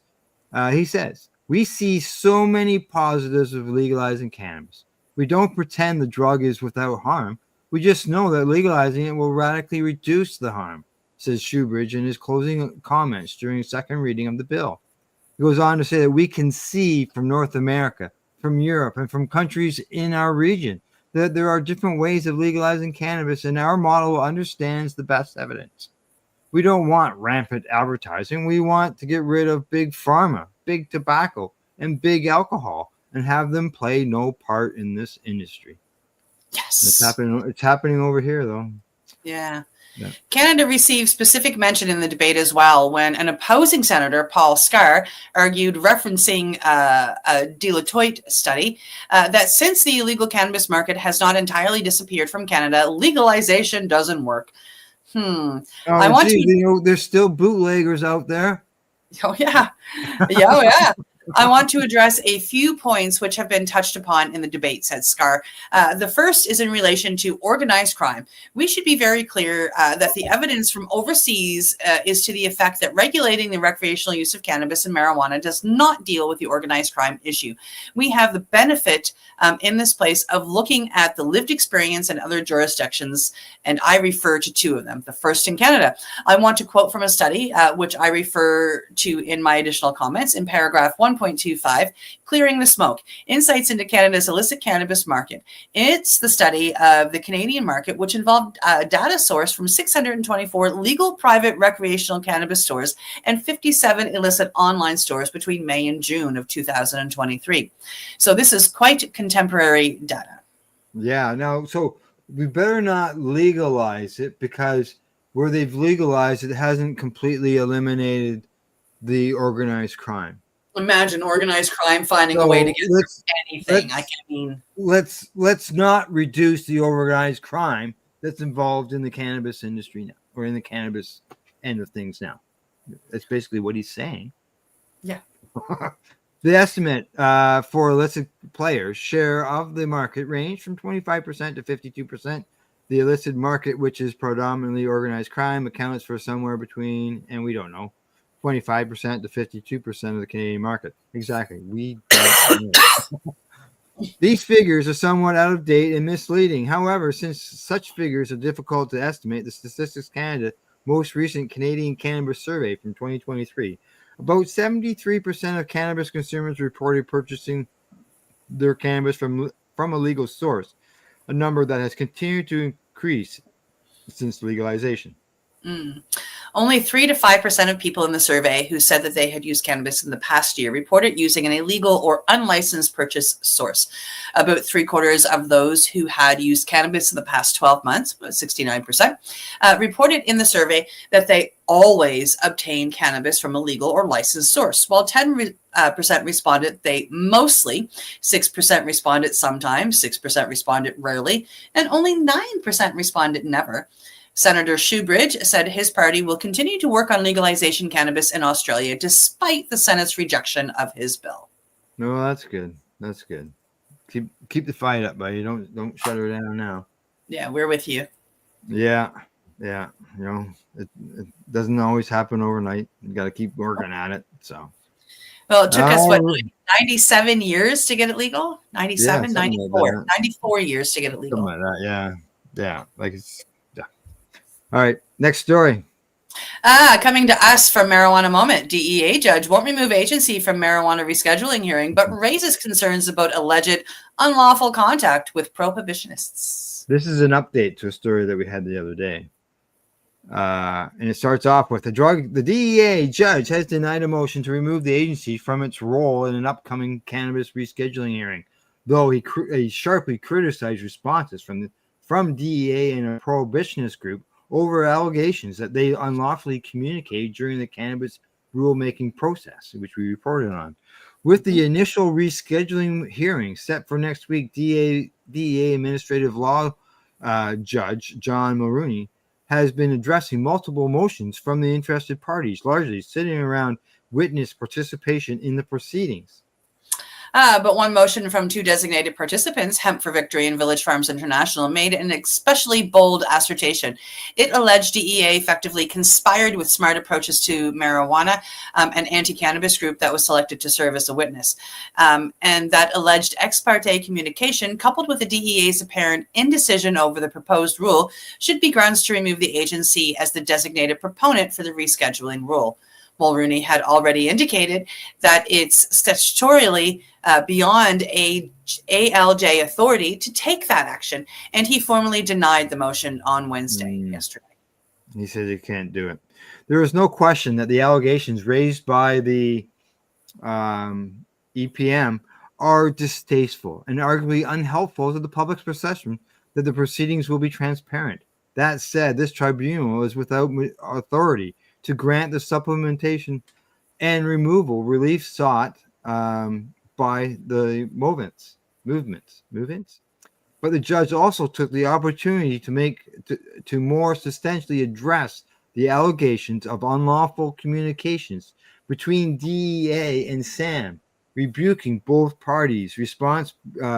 He says, "We see so many positives of legalizing cannabis. We don't pretend the drug is without harm. We just know that legalizing it will radically reduce the harm," says Shoebridge in his closing comments during second reading of the bill. He goes on to say that we can see from North America, from Europe, and from countries in our region that there are different ways of legalizing cannabis, and our model understands the best evidence. We don't want rampant advertising. We want to get rid of big pharma, big tobacco, and big alcohol, and have them play no part in this industry. Yes. It's happening over here, though. Yeah. Canada received specific mention in the debate as well when an opposing senator, Paul Scar, argued, referencing a Deloitte study, that since the illegal cannabis market has not entirely disappeared from Canada, legalization doesn't work. There's still bootleggers out there. Oh, yeah. Yeah. I want to address a few points which have been touched upon in the debate, said Scar. The first is in relation to organized crime. We should be very clear that the evidence from overseas is to the effect that regulating the recreational use of cannabis and marijuana does not deal with the organized crime issue. We have the benefit in this place of looking at the lived experience in other jurisdictions, and I refer to 2 of them. The first in Canada. I want to quote from a study which I refer to in my additional comments in paragraph 1.25, Clearing the Smoke, Insights into Canada's Illicit Cannabis Market. It's the study of the Canadian market, which involved data sourced from 624 legal private recreational cannabis stores and 57 illicit online stores between May and June of 2023. So this is quite contemporary data. Yeah, no, so we better not legalize it, because where they've legalized it hasn't completely eliminated the organized crime. Imagine organized crime finding a way to get anything. Let's not reduce the organized crime that's involved in the cannabis industry now, or in the cannabis end of things now. That's basically what he's saying. Yeah. The estimate for illicit players' share of the market ranged from 25% to 52%. The illicit market, which is predominantly organized crime, accounts for somewhere between, and we don't know, 25% to 52% of the Canadian market. Exactly. We don't know. These figures are somewhat out of date and misleading. However, since such figures are difficult to estimate, the Statistics Canada most recent Canadian cannabis survey from 2023, about 73% of cannabis consumers reported purchasing their cannabis from a legal source, a number that has continued to increase since legalization. Only 3 to 5% of people in the survey who said that they had used cannabis in the past year reported using an illegal or unlicensed purchase source. About 3/4 of those who had used cannabis in the past 12 months, 69%, reported in the survey that they always obtain cannabis from a legal or licensed source, while 10% responded they mostly, 6% responded sometimes, 6% responded rarely, and only 9% responded never. Senator Shoebridge said his party will continue to work on legalization cannabis in Australia despite the Senate's rejection of his bill. No, that's good. That's good. Keep the fight up, buddy. Don't shut her down now. Yeah, we're with you. Yeah. It doesn't always happen overnight. You got to keep working at it. So. Well, it took us, 97 years to get it legal? 97, 94. Like 94 years to get it legal. Something like that, yeah. Yeah. All right, next story. Coming to us from Marijuana Moment, DEA judge won't remove agency from marijuana rescheduling hearing, but raises concerns about alleged unlawful contact with prohibitionists. This is an update to a story that we had the other day. And it starts off with the DEA judge has denied a motion to remove the agency from its role in an upcoming cannabis rescheduling hearing, though he sharply criticized responses from DEA and a prohibitionist group over allegations that they unlawfully communicated during the cannabis rulemaking process, which we reported on. With the initial rescheduling hearing set for next week, DEA Administrative Law Judge John Mulrooney has been addressing multiple motions from the interested parties, largely sitting around witness participation in the proceedings. But one motion from two designated participants, Hemp for Victory and Village Farms International, made an especially bold assertion. It alleged DEA effectively conspired with smart approaches to marijuana, an anti-cannabis group that was selected to serve as a witness. And that alleged ex parte communication, coupled with the DEA's apparent indecision over the proposed rule, should be grounds to remove the agency as the designated proponent for the rescheduling rule. Mulrooney had already indicated that it's statutorily beyond ALJ authority to take that action, and he formally denied the motion on Wednesday, yesterday. He said he can't do it. There is no question that the allegations raised by the EPM are distasteful and arguably unhelpful to the public's perception that the proceedings will be transparent. That said, this tribunal is without authority to grant the supplementation and removal relief sought by the movements. But the judge also took the opportunity to more substantially address the allegations of unlawful communications between DEA and SAM, rebuking both parties' response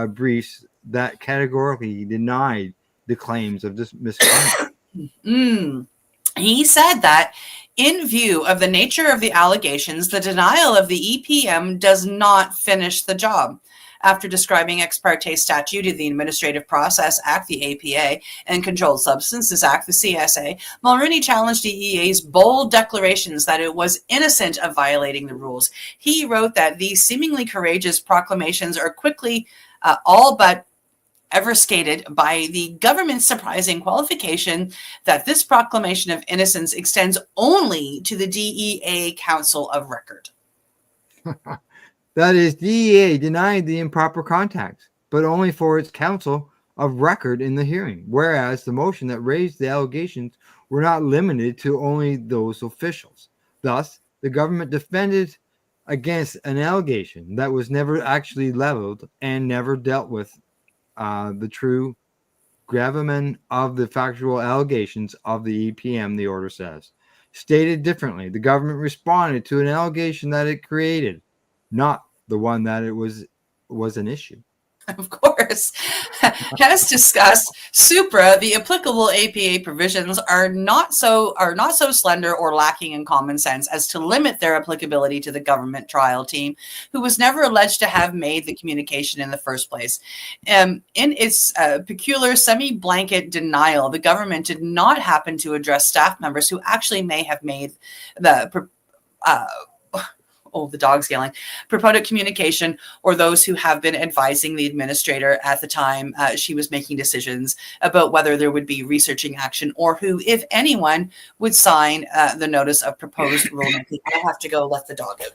briefs that categorically denied the claims of this misconduct. He said that in view of the nature of the allegations, the denial of the EPM does not finish the job. After describing Ex parte statute of the Administrative Process Act, the APA, and Controlled Substances Act, the CSA, Mulrooney challenged DEA's bold declarations that it was innocent of violating the rules. He wrote that these seemingly courageous proclamations are quickly all but obfuscated by the government's surprising qualification that this proclamation of innocence extends only to the DEA Council of Record. That is, DEA denied the improper contact, but only for its counsel of record in the hearing, whereas the motion that raised the allegations were not limited to only those officials. Thus, the government defended against an allegation that was never actually leveled and never dealt with the true gravamen of the factual allegations of the EPM, the order says. Stated differently, the government responded to an allegation that it created, not the one that it was an issue. Of course. As discussed, supra, the applicable APA provisions are not so slender or lacking in common sense as to limit their applicability to the government trial team, who was never alleged to have made the communication in the first place. In its peculiar semi-blanket denial, the government did not happen to address staff members who actually may have made the the dog's yelling, purported communication, or those who have been advising the administrator at the time she was making decisions about whether there would be researching action, or who, if anyone, would sign the notice of proposed rulemaking. I have to go let the dog out.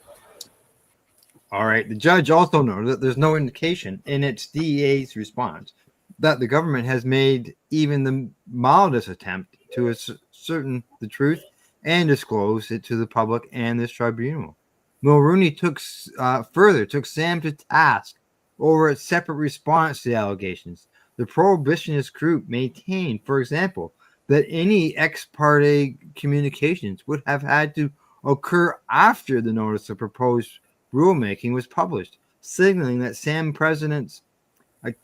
All right. The judge also noted that there's no indication in its DEA's response that the government has made even the mildest attempt to ascertain the truth and disclose it to the public and this tribunal. Mulrooney took SAM to task over its separate response to the allegations. The prohibitionist group maintained, for example, that any ex parte communications would have had to occur after the notice of proposed rulemaking was published, signaling that SAM president's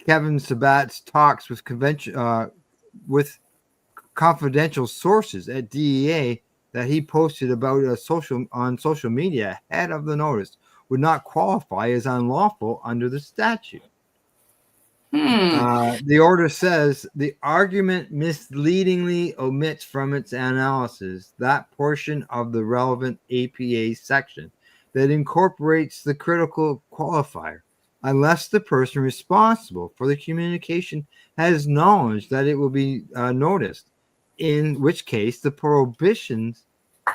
Kevin Sabat's talks with confidential sources at DEA that he posted about on social media ahead of the notice would not qualify as unlawful under the statute. The order says the argument misleadingly omits from its analysis that portion of the relevant APA section that incorporates the critical qualifier, unless the person responsible for the communication has knowledge that it will be noticed, in which case the prohibitions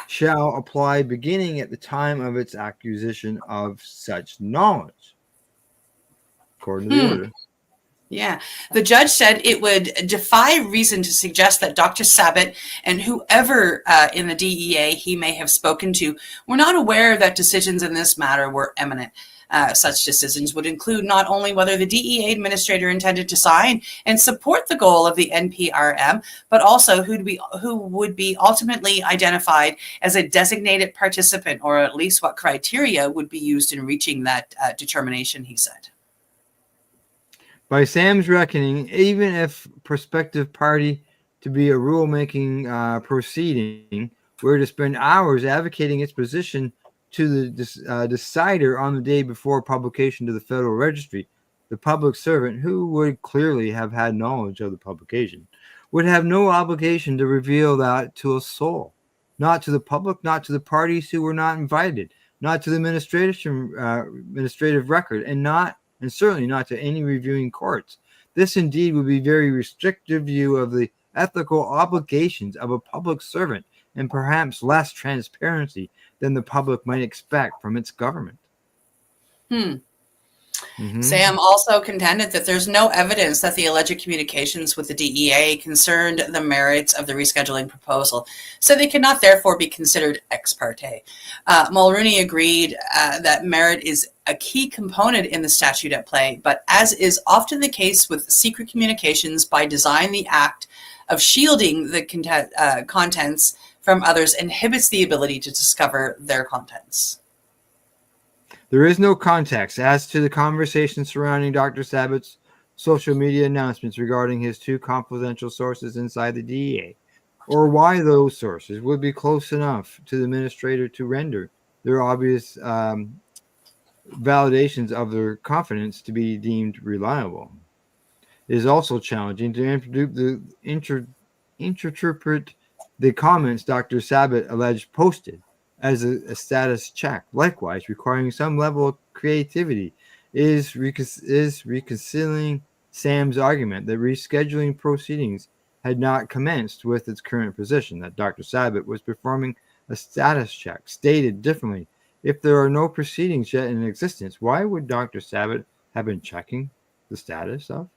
shall apply beginning at the time of its acquisition of such knowledge, according to the order. Yeah. The judge said it would defy reason to suggest that Dr. Sabat and whoever in the DEA he may have spoken to were not aware that decisions in this matter were imminent. Such decisions would include not only whether the DEA administrator intended to sign and support the goal of the NPRM, but also who would be ultimately identified as a designated participant, or at least what criteria would be used in reaching that determination, he said. By Sam's reckoning, even if prospective party to be a rulemaking proceeding were to spend hours advocating its position to the decider on the day before publication to the Federal Registry, the public servant, who would clearly have had knowledge of the publication, would have no obligation to reveal that to a soul, not to the public, not to the parties who were not invited, not to the administrative record, and certainly not to any reviewing courts. This indeed would be a very restrictive view of the ethical obligations of a public servant, and perhaps less transparency than the public might expect from its government. Sam also contended that there's no evidence that the alleged communications with the DEA concerned the merits of the rescheduling proposal, so they cannot therefore be considered ex parte. Mulrooney agreed that merit is a key component in the statute at play, but as is often the case with secret communications, by design, the act of shielding the contents from others inhibits the ability to discover their contents. There is no context as to the conversation surrounding Dr. Sabat's social media announcements regarding his two confidential sources inside the DEA, or why those sources would be close enough to the administrator to render their obvious validations of their confidence to be deemed reliable. It is also challenging to interpret the comments Dr. Sabat alleged posted as a status check, likewise requiring some level of creativity, is reconciling Sam's argument that rescheduling proceedings had not commenced with its current position, that Dr. Sabat was performing a status check. Stated differently, if there are no proceedings yet in existence, why would Dr. Sabat have been checking the status of?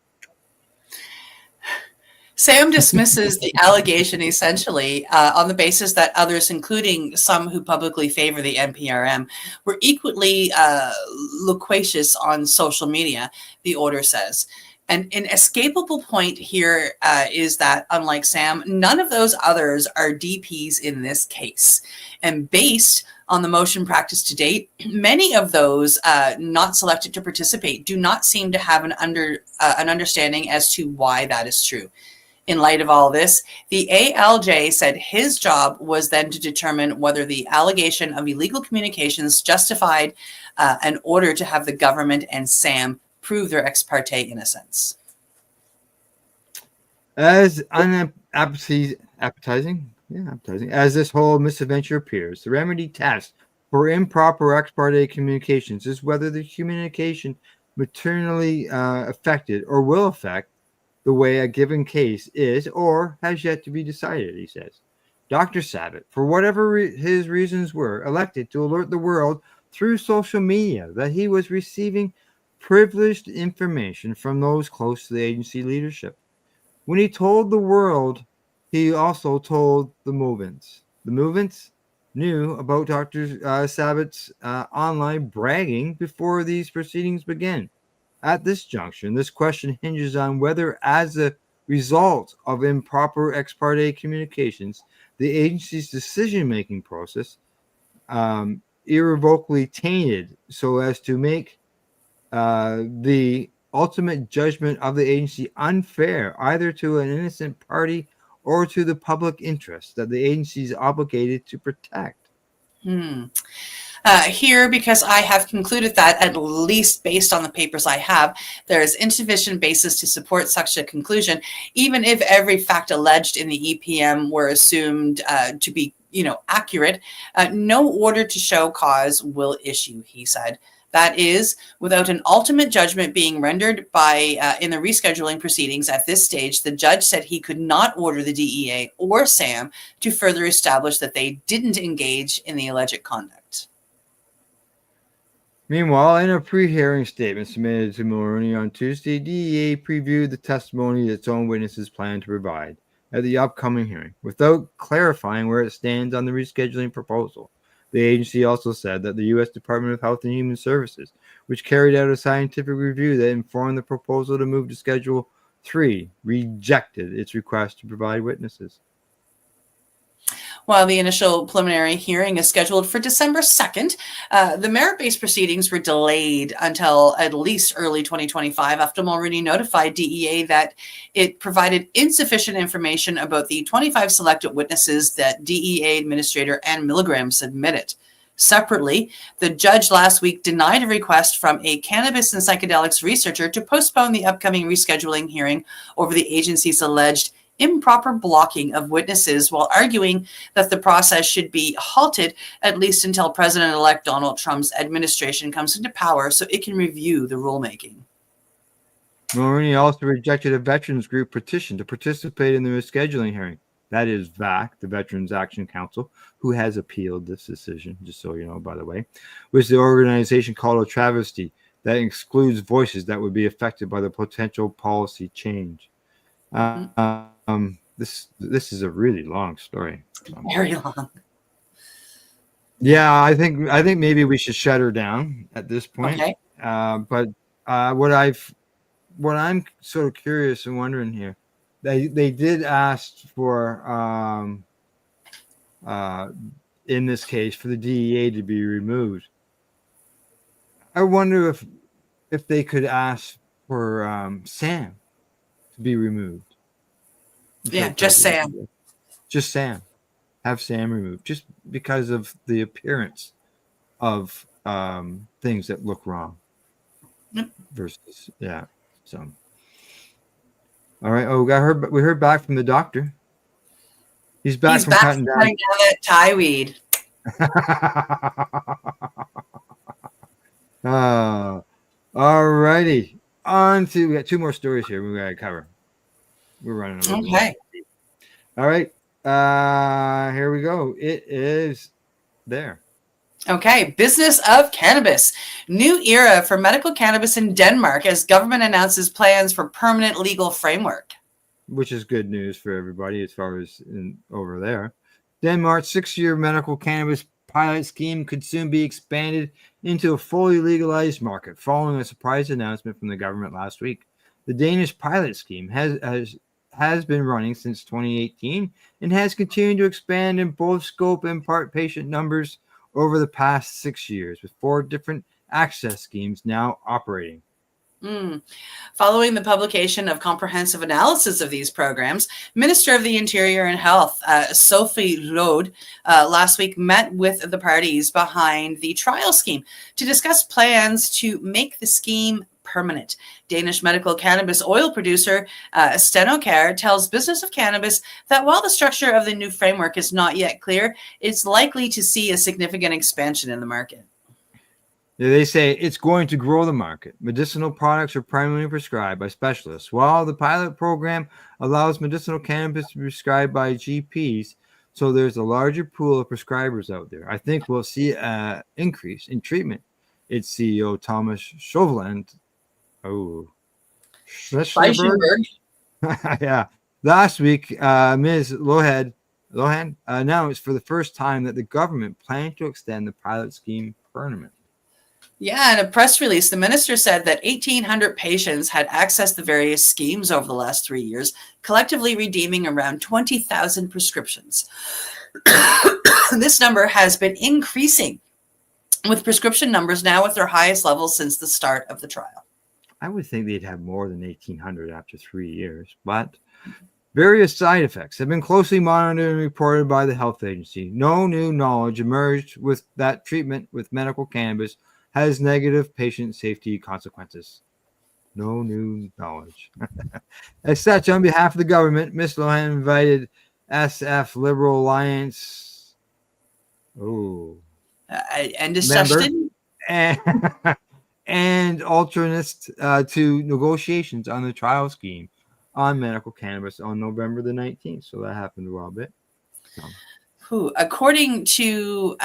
Sam dismisses the allegation essentially on the basis that others, including some who publicly favor the NPRM, were equally loquacious on social media, the order says. And an inescapable point here is that, unlike Sam, none of those others are DPs in this case. And based on the motion practice to date, many of those not selected to participate do not seem to have an understanding as to why that is true. In light of all this, the ALJ said his job was then to determine whether the allegation of illegal communications justified an order to have the government and Sam prove their ex parte innocence. As appetizing as this whole misadventure appears, the remedy test for improper ex parte communications is whether the communication maternally affected or will affect the way a given case is or has yet to be decided, he says. Dr. Sabat, for whatever his reasons were, elected to alert the world through social media that he was receiving privileged information from those close to the agency leadership. When he told the world, he also told the movements. The movements knew about Dr. Sabat's online bragging before these proceedings began. At this junction, this question hinges on whether, as a result of improper ex parte communications, the agency's decision-making process irrevocably tainted so as to make the ultimate judgment of the agency unfair, either to an innocent party or to the public interest that the agency is obligated to protect. Here, because I have concluded that, at least based on the papers I have, there is insufficient basis to support such a conclusion, even if every fact alleged in the EPM were assumed to be, accurate. No order to show cause will issue, he said. That is, without an ultimate judgment being rendered by in the rescheduling proceedings at this stage, the judge said he could not order the DEA or SAM to further establish that they didn't engage in the alleged conduct. Meanwhile, in a pre-hearing statement submitted to Mulroney on Tuesday, DEA previewed the testimony its own witnesses plan to provide at the upcoming hearing, without clarifying where it stands on the rescheduling proposal. The agency also said that the U.S. Department of Health and Human Services, which carried out a scientific review that informed the proposal to move to Schedule 3, rejected its request to provide witnesses. While the initial preliminary hearing is scheduled for December 2nd, the merit-based proceedings were delayed until at least early 2025 after Mulroney notified DEA that it provided insufficient information about the 25 selected witnesses that DEA Administrator Ann Milgram submitted. Separately, the judge last week denied a request from a cannabis and psychedelics researcher to postpone the upcoming rescheduling hearing over the agency's alleged improper blocking of witnesses, while arguing that the process should be halted at least until President-elect Donald Trump's administration comes into power so it can review the rulemaking. Mulroney also rejected a veterans group petition to participate in the rescheduling hearing. That is VAC, the Veterans Action Council, who has appealed this decision, just so you know, by the way, which the organization called a travesty that excludes voices that would be affected by the potential policy change. This is a really long story. Very long. Yeah, I think maybe we should shut her down at this point. Okay. But what I'm sort of curious and wondering here, they did ask for in this case for the DEA to be removed. I wonder if they could ask for Sam to be removed. Yeah, just Sam. Just Sam. Have Sam removed, just because of the appearance of things that look wrong. Yep. Versus, yeah. So, all right. Oh, we heard back from the doctor. He's back from cutting down that Thai weed. All righty. We got two more stories here we got to cover. We're running a little bit. All right. Here we go. It is there. Okay. Business of cannabis. New era for medical cannabis in Denmark as government announces plans for permanent legal framework. Which is good news for everybody as far as over there. Denmark's 6-year medical cannabis pilot scheme could soon be expanded into a fully legalized market following a surprise announcement from the government last week. The Danish pilot scheme has been running since 2018 and has continued to expand in both scope and part patient numbers over the past 6 years, with 4 different access schemes now operating. Following the publication of comprehensive analysis of these programs, Minister of the Interior and Health, Sophie Rode, last week met with the parties behind the trial scheme to discuss plans to make the scheme permanent. Danish medical cannabis oil producer Stenocare tells Business of Cannabis that while the structure of the new framework is not yet clear, it's likely to see a significant expansion in the market. They say it's going to grow the market. Medicinal products are primarily prescribed by specialists, while the pilot program allows medicinal cannabis to be prescribed by GPs. So there's a larger pool of prescribers out there. I think we'll see an increase in treatment. Its CEO, Thomas Chauveland. Yeah. Last week, Ms. Lohan announced for the first time that the government planned to extend the pilot scheme permanently. Yeah, in a press release, the minister said that 1,800 patients had accessed the various schemes over the last 3 years, collectively redeeming around 20,000 prescriptions. This number has been increasing, with prescription numbers now at their highest level since the start of the trial. I would think they'd have more than 1,800 after 3 years, but various side effects have been closely monitored and reported by the health agency. No new knowledge emerged with that treatment with medical cannabis has negative patient safety consequences. No new knowledge. As such, on behalf of the government, Ms. Lohan invited SF Liberal Alliance and discussion and alternates to negotiations on the trial scheme on medical cannabis on November the 19th. So that happened a while bit. According to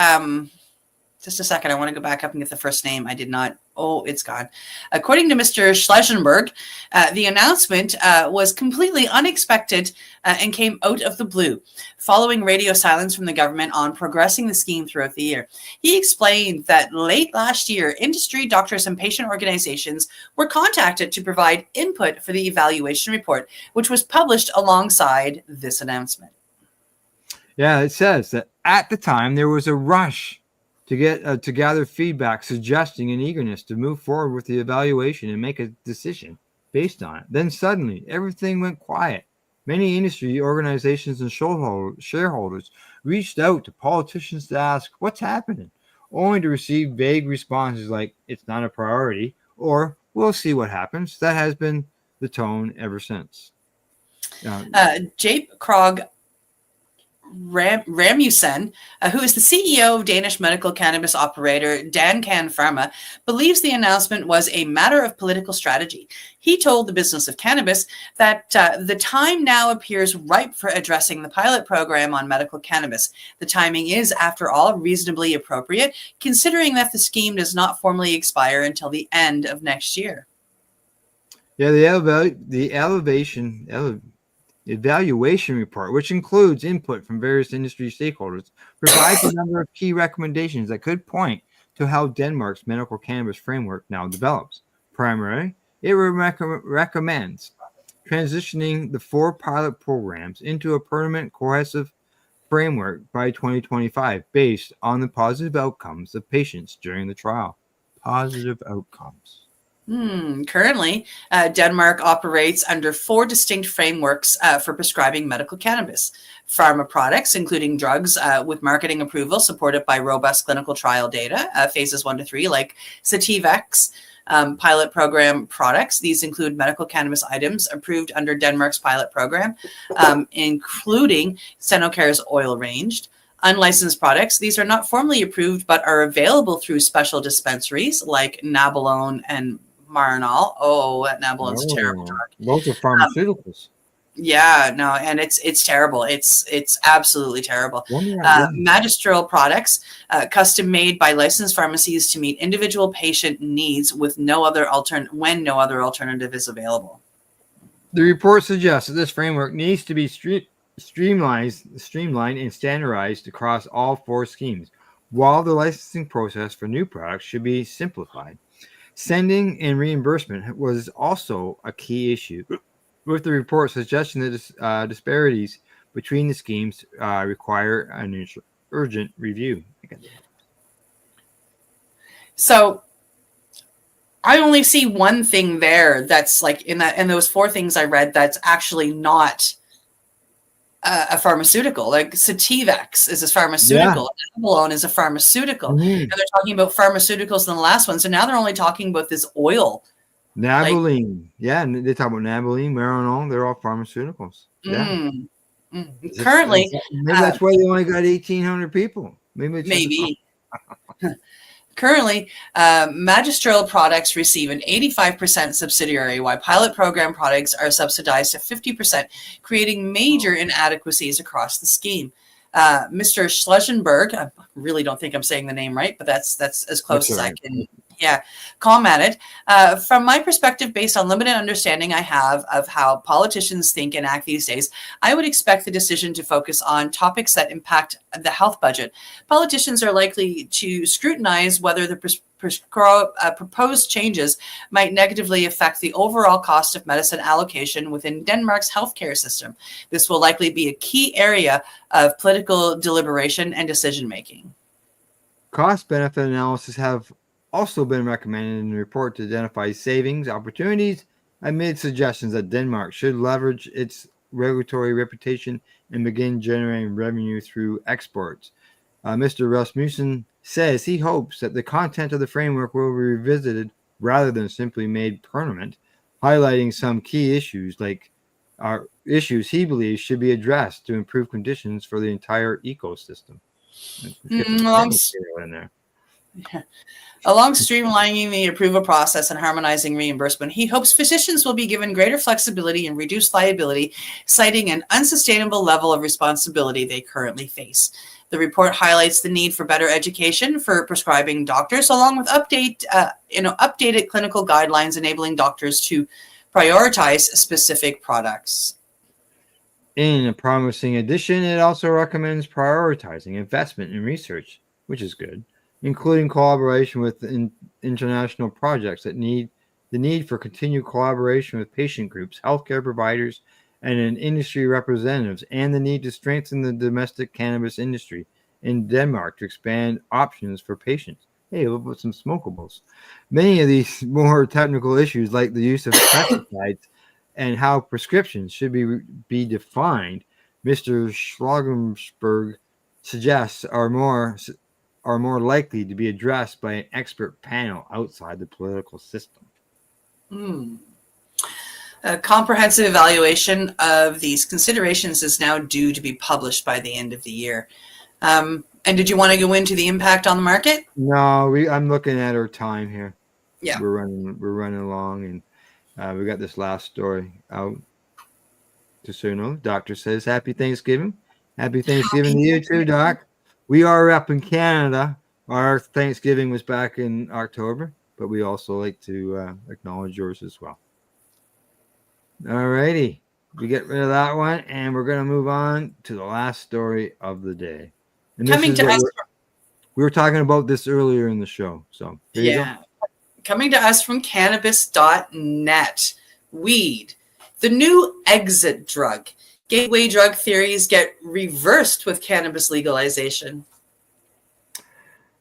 just a second, I want to go back up and get the first name. I did not. Oh, it's gone. According to Mr. Schlesienberg, the announcement was completely unexpected and came out of the blue, following radio silence from the government on progressing the scheme throughout the year. He explained that late last year, industry, doctors, and patient organizations were contacted to provide input for the evaluation report, which was published alongside this announcement. Yeah, it says that at the time there was a rush to get to gather feedback, suggesting an eagerness to move forward with the evaluation and make a decision based on it. Then suddenly, everything went quiet. Many industry organizations and shareholders reached out to politicians to ask, what's happening? Only to receive vague responses like, it's not a priority, or we'll see what happens. That has been the tone ever since. Jape Krog Ramusen, who is the CEO of Danish medical cannabis operator Dancan Pharma, believes the announcement was a matter of political strategy. He told the Business of Cannabis that the time now appears ripe for addressing the pilot program on medical cannabis. The timing is, after all, reasonably appropriate, considering that the scheme does not formally expire until the end of next year. Yeah, the evaluation report, which includes input from various industry stakeholders, provides a number of key recommendations that could point to how Denmark's medical cannabis framework now develops. Primarily, it recommends transitioning the 4 pilot programs into a permanent cohesive framework by 2025 based on the positive outcomes of patients during the trial. Positive outcomes. Currently, Denmark operates under 4 distinct frameworks for prescribing medical cannabis. Pharma products, including drugs with marketing approval supported by robust clinical trial data, phases 1 to 3, like Sativex. Pilot program products. These include medical cannabis items approved under Denmark's pilot program, including Senocare's oil range. Unlicensed products. These are not formally approved, but are available through special dispensaries like Nabalone and Marinol. Oh, that Nabalone's a terrible drug. Those are pharmaceuticals. And it's terrible. It's absolutely terrible. Magistral products, custom made by licensed pharmacies to meet individual patient needs with no other alternative is available. The report suggests that this framework needs to be streamlined and standardized across all 4 schemes, while the licensing process for new products should be simplified. Sending and reimbursement was also a key issue, with the report suggesting that disparities between the schemes require an urgent review. So I only see one thing there that's like in those 4 things I read that's actually not a pharmaceutical. Like Sativex is a pharmaceutical. Nabalone is a pharmaceutical. And they're talking about pharmaceuticals in the last one. So now they're only talking about this oil. Nabaline. And they talk about Nabaline, Marinol. They're all pharmaceuticals. Currently. Maybe that's why they only got 1,800 people. Maybe. Currently, magistral products receive an 85% subsidiary, while pilot program products are subsidized to 50%, creating major inadequacies across the scheme. Mr. Schlesienberg, I really don't think I'm saying the name right, but that's as close as I can. Commented, from my perspective, based on limited understanding I have of how politicians think and act these days, I would expect the decision to focus on topics that impact the health budget. Politicians are likely to scrutinize whether the proposed changes might negatively affect the overall cost of medicine allocation within Denmark's healthcare system. This will likely be a key area of political deliberation and decision-making. Cost-benefit analysis have also been recommended in the report to identify savings opportunities amid suggestions that Denmark should leverage its regulatory reputation and begin generating revenue through exports. Mr. Rasmussen says he hopes that the content of the framework will be revisited rather than simply made permanent, highlighting some key issues like issues he believes should be addressed to improve conditions for the entire ecosystem. Along streamlining the approval process and harmonizing reimbursement, he hopes physicians will be given greater flexibility and reduced liability, citing an unsustainable level of responsibility they currently face. The report highlights the need for better education for prescribing doctors, along with updated clinical guidelines enabling doctors to prioritize specific products. In a promising addition, it also recommends prioritizing investment in research, which is good, including collaboration with international projects that need the need for continued collaboration with patient groups, healthcare providers, and industry representatives, and the need to strengthen the domestic cannabis industry in Denmark to expand options for patients. Hey, we'll put some smokables. Many of these more technical issues, like the use of pesticides and how prescriptions should be defined, Mr. Schlagensberg suggests are more likely to be addressed by an expert panel outside the political system. A comprehensive evaluation of these considerations is now due to be published by the end of the year. And did you want to go into the impact on the market? No, I'm looking at our time here. Yeah, we're running along, and we got this last story out. Just so you know, Doctor says Happy Thanksgiving. Happy Thanksgiving to you too, Doc. We are up in Canada. Our Thanksgiving was back in October, but we also like to acknowledge yours as well. All righty. We get rid of that one, and we're going to move on to the last story of the day. And coming to us, we were talking about this earlier in the show. So coming to us from cannabis.net. Weed, the new exit drug. Gateway drug theories get reversed with cannabis legalization.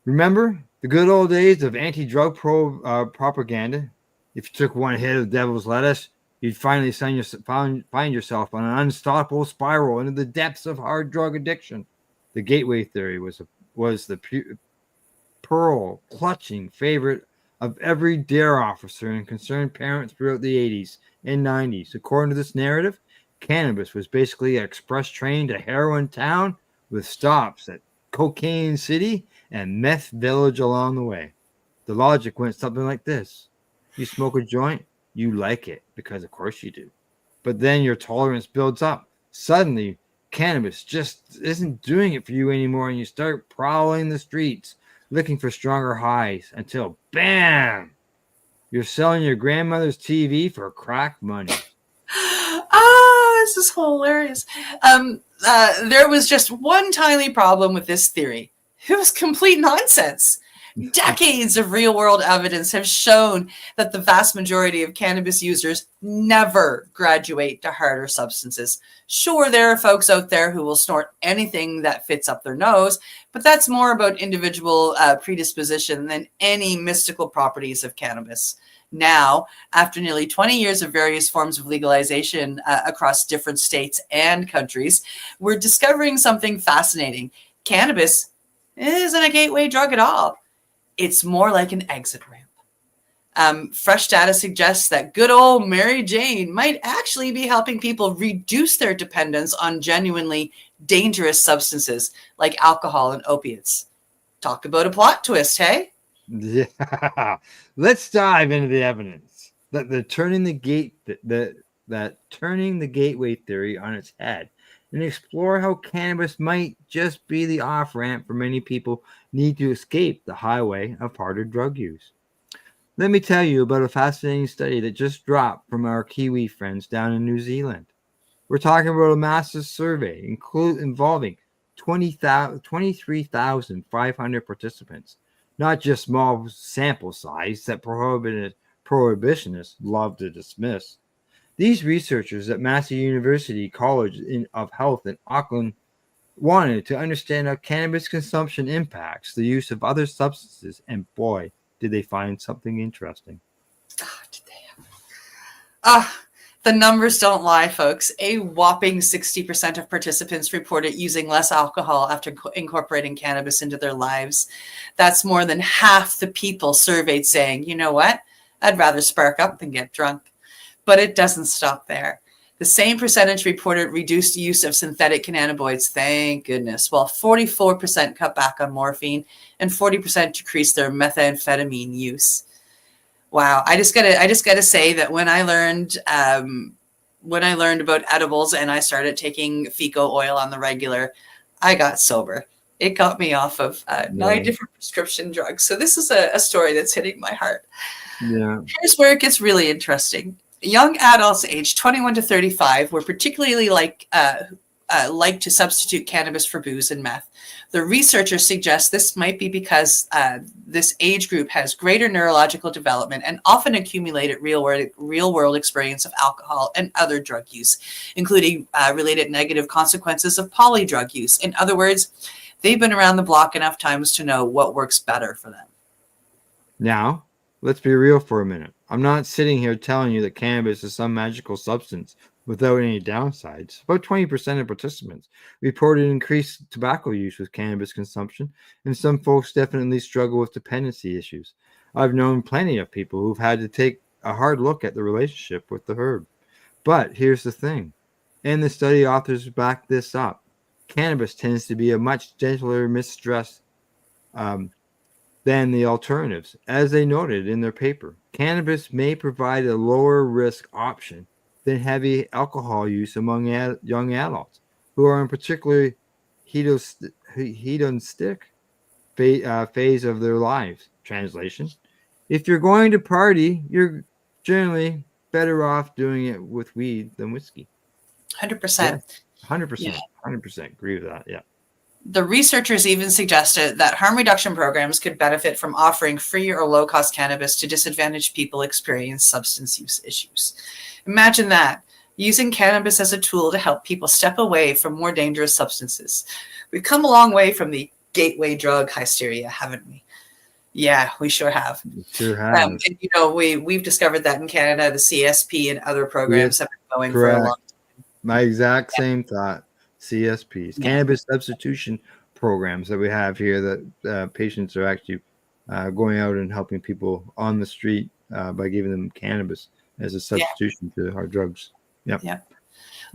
Remember the good old days of anti-drug propaganda? If you took one hit of devil's lettuce, you'd finally find yourself on an unstoppable spiral into the depths of hard drug addiction. The gateway theory was the pearl-clutching favorite of every DARE officer and concerned parent throughout the 80s and 90s. According to this narrative, cannabis was basically an express train to heroin town with stops at Cocaine City and Meth Village along the way. The logic went something like this. You smoke a joint, you like it, because of course you do. But then your tolerance builds up. Suddenly, cannabis just isn't doing it for you anymore, and you start prowling the streets, looking for stronger highs, until, bam! You're selling your grandmother's TV for crack money. This is hilarious. There was just one tiny problem with this theory. It was complete nonsense. Decades of real-world evidence have shown that the vast majority of cannabis users never graduate to harder substances. Sure, there are folks out there who will snort anything that fits up their nose, but that's more about individual predisposition than any mystical properties of cannabis. Now, after nearly 20 years of various forms of legalization across different states and countries, we're discovering something fascinating. Cannabis isn't a gateway drug at all. It's more like an exit ramp. Fresh data suggests that good old Mary Jane might actually be helping people reduce their dependence on genuinely dangerous substances like alcohol and opiates. Talk about a plot twist, hey? Yeah. Let's dive into the evidence that turning the gateway theory on its head and explore how cannabis might just be the off-ramp for many people need to escape the highway of harder drug use. Let me tell you about a fascinating study that just dropped from our Kiwi friends down in New Zealand. We're talking about a massive survey involving 23,500 participants, not just small sample size that prohibitionists love to dismiss. These researchers at Massey University College of Health in Auckland wanted to understand how cannabis consumption impacts the use of other substances, and boy, Did they find something interesting? The numbers don't lie, folks. A whopping 60% of participants reported using less alcohol after incorporating cannabis into their lives. That's more than half the people surveyed saying, you know what, I'd rather spark up than get drunk. But it doesn't stop there. The same percentage reported reduced use of synthetic cannabinoids, thank goodness, while 44% cut back on morphine and 40% decreased their methamphetamine use. Wow, I just gotta say that when I learned about edibles and I started taking FICO oil on the regular, I got sober. It got me off of 9 different prescription drugs. So this is a story that's hitting my heart. Yeah. Here's where it gets really interesting. Young adults aged 21 to 35 were particularly like to substitute cannabis for booze and meth. The researchers suggest this might be because this age group has greater neurological development and often accumulated real-world experience of alcohol and other drug use, including related negative consequences of polydrug use. In other words, they've been around the block enough times to know what works better for them. Now, let's be real for a minute. I'm not sitting here telling you that cannabis is some magical substance without any downsides. About 20% of participants reported increased tobacco use with cannabis consumption, and some folks definitely struggle with dependency issues. I've known plenty of people who've had to take a hard look at the relationship with the herb. But here's the thing, and the study authors back this up. Cannabis tends to be a much gentler mistress than the alternatives. As they noted in their paper, cannabis may provide a lower risk option than heavy alcohol use among young adults who are in particularly hedonistic phase of their lives. Translation: if you're going to party, you're generally better off doing it with weed than whiskey. 100%. 100%. 100% agree with that. Yeah. The researchers even suggested that harm reduction programs could benefit from offering free or low-cost cannabis to disadvantaged people experiencing substance use issues. Imagine that, using cannabis as a tool to help people step away from more dangerous substances. We've come a long way from the gateway drug hysteria, haven't we? Yeah, we sure have. Sure have. And, we've discovered that in Canada, the CSP and other programs have been going for a long time. My exact same thought. CSPs, cannabis substitution programs that we have here that patients are actually going out and helping people on the street by giving them cannabis as a substitution to hard drugs. Yep. Yeah.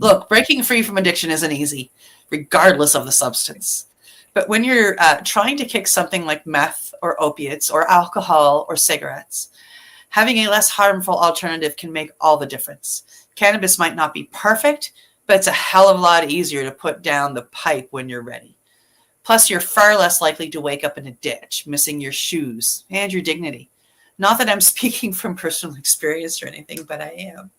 Look, breaking free from addiction isn't easy, regardless of the substance. But when you're trying to kick something like meth or opiates or alcohol or cigarettes, having a less harmful alternative can make all the difference. Cannabis might not be perfect, but it's a hell of a lot easier to put down the pipe when you're ready. Plus, you're far less likely to wake up in a ditch, missing your shoes and your dignity. Not that I'm speaking from personal experience or anything, but I am.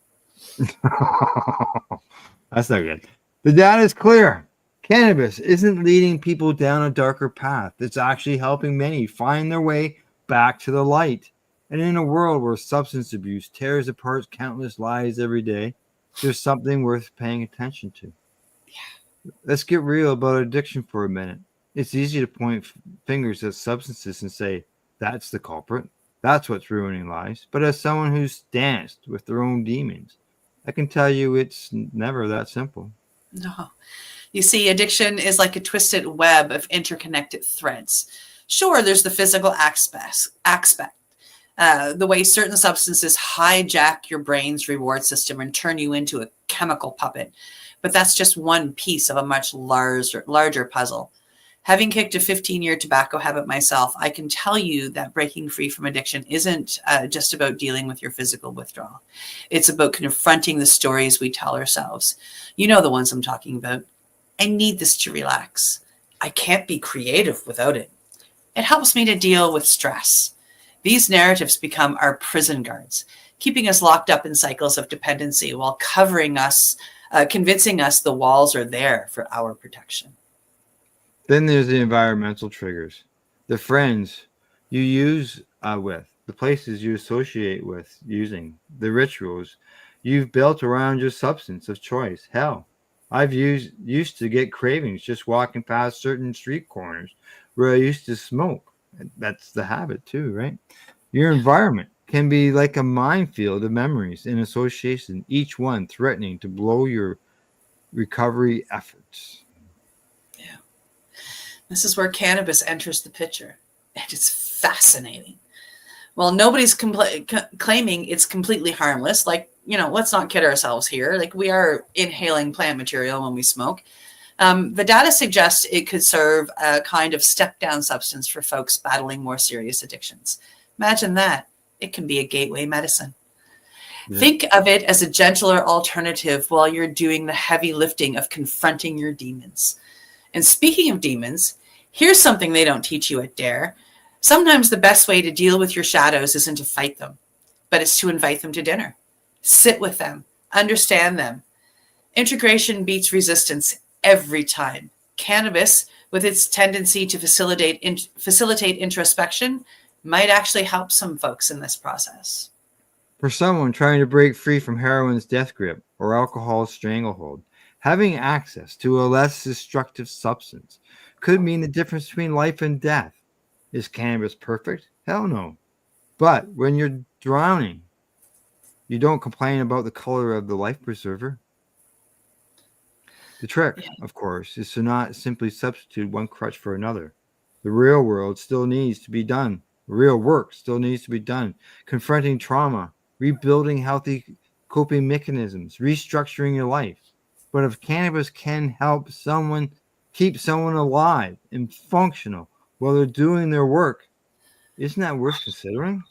That's not good. The data is clear. Cannabis isn't leading people down a darker path. It's actually helping many find their way back to the light. And in a world where substance abuse tears apart countless lives every day, there's something worth paying attention to. Yeah. Let's get real about addiction for a minute. It's easy to point fingers at substances and say, that's the culprit. That's what's ruining lives. But as someone who's danced with their own demons, I can tell you it's never that simple. No. You see, addiction is like a twisted web of interconnected threads. Sure, there's the physical aspect. The way certain substances hijack your brain's reward system and turn you into a chemical puppet. But that's just one piece of a much larger puzzle. Having kicked a 15-year tobacco habit myself, I can tell you that breaking free from addiction isn't just about dealing with your physical withdrawal. It's about confronting the stories we tell ourselves. You know the ones I'm talking about. I need this to relax. I can't be creative without it. It helps me to deal with stress. These narratives become our prison guards, keeping us locked up in cycles of dependency while covering us, convincing us the walls are there for our protection. Then there's the environmental triggers, the friends you use with, the places you associate with using, the rituals you've built around your substance of choice. Hell, I've used to get cravings just walking past certain street corners where I used to smoke. That's the habit too, right? Your environment can be like a minefield of memories and association, each one threatening to blow your recovery efforts. Yeah. This is where cannabis enters the picture, and it's fascinating. Well, nobody's claiming it's completely harmless. Like, let's not kid ourselves here. Like, we are inhaling plant material when we smoke. The data suggests it could serve a kind of step-down substance for folks battling more serious addictions. Imagine that. It can be a gateway medicine. Yeah. Think of it as a gentler alternative while you're doing the heavy lifting of confronting your demons. And speaking of demons, here's something they don't teach you at DARE. Sometimes the best way to deal with your shadows isn't to fight them, but it's to invite them to dinner. Sit with them, understand them. Integration beats resistance every time. Cannabis, with its tendency to facilitate introspection, might actually help some folks in this process. For someone trying to break free from heroin's death grip or alcohol's stranglehold, having access to a less destructive substance could mean the difference between life and death. Is cannabis perfect? Hell no. But when you're drowning, you don't complain about the color of the life preserver. The trick, of course, is to not simply substitute one crutch for another. The real world still needs to be done. Real work still needs to be done. Confronting trauma, rebuilding healthy coping mechanisms, restructuring your life. But if cannabis can help someone keep someone alive and functional while they're doing their work, isn't that worth considering?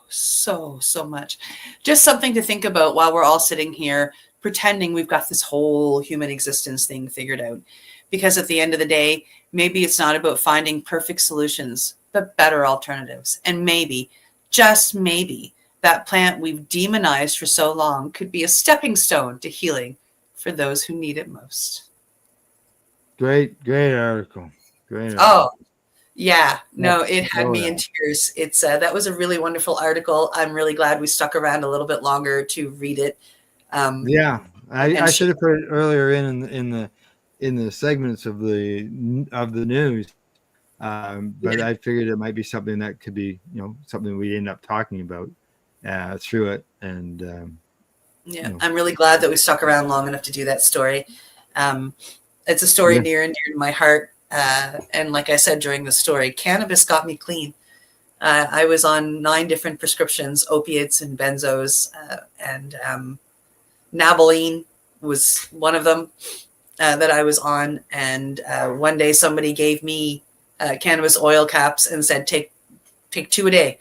So much. Just something to think about while we're all sitting here pretending we've got this whole human existence thing figured out. Because at the end of the day, maybe it's not about finding perfect solutions, but better alternatives. And maybe, just maybe, that plant we've demonized for so long could be a stepping stone to healing for those who need it most. Great article. Great article. Oh, yeah. No, it had me in tears. It's that was a really wonderful article. I'm really glad we stuck around a little bit longer to read it. Yeah, I should have put it earlier in the segments of the news, but I figured it might be something that could be something we end up talking about through it. And I'm really glad that we stuck around long enough to do that story. It's a story near and dear to my heart. And like I said during the story, cannabis got me clean. I was on 9 different prescriptions, opiates and benzos, and Naboline was one of them that I was on. And one day somebody gave me cannabis oil caps and said, take 2 a day,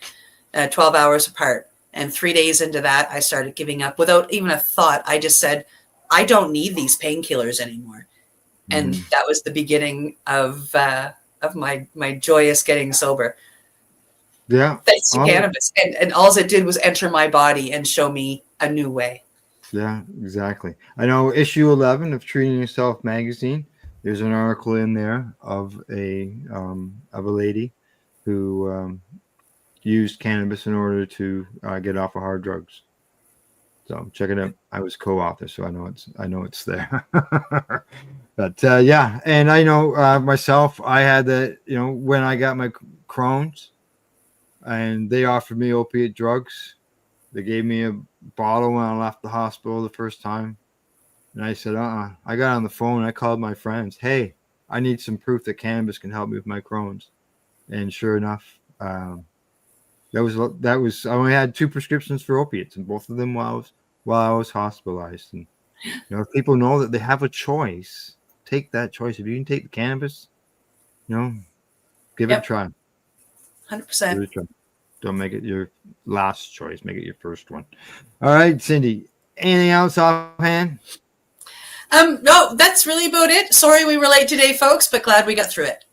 12 hours apart. And 3 days into that, I started giving up without even a thought. I just said, I don't need these painkillers anymore. And that was the beginning of my joyous getting sober. Yeah. Thanks to cannabis. And all it did was enter my body and show me a new way. Yeah, exactly. I know issue 11 of Treating Yourself magazine, there's an article in there of a lady who used cannabis in order to get off of hard drugs. So check it out. I was co-author, so I know it's there. But yeah, and I know myself, I had that, when I got my Crohn's and they offered me opiate drugs. They gave me a bottle when I left the hospital the first time. And I said, I got on the phone. I called my friends. Hey, I need some proof that cannabis can help me with my Crohn's. And sure enough, that was I only had 2 prescriptions for opiates, and both of them while I was hospitalized. And if people know that they have a choice, take that choice. If you can take the cannabis, give it a try. 100%. Give it a try. Don't make it your last choice. Make it your first one. All right, Cindy. Anything else offhand? No, that's really about it. Sorry we were late today, folks, but glad we got through it.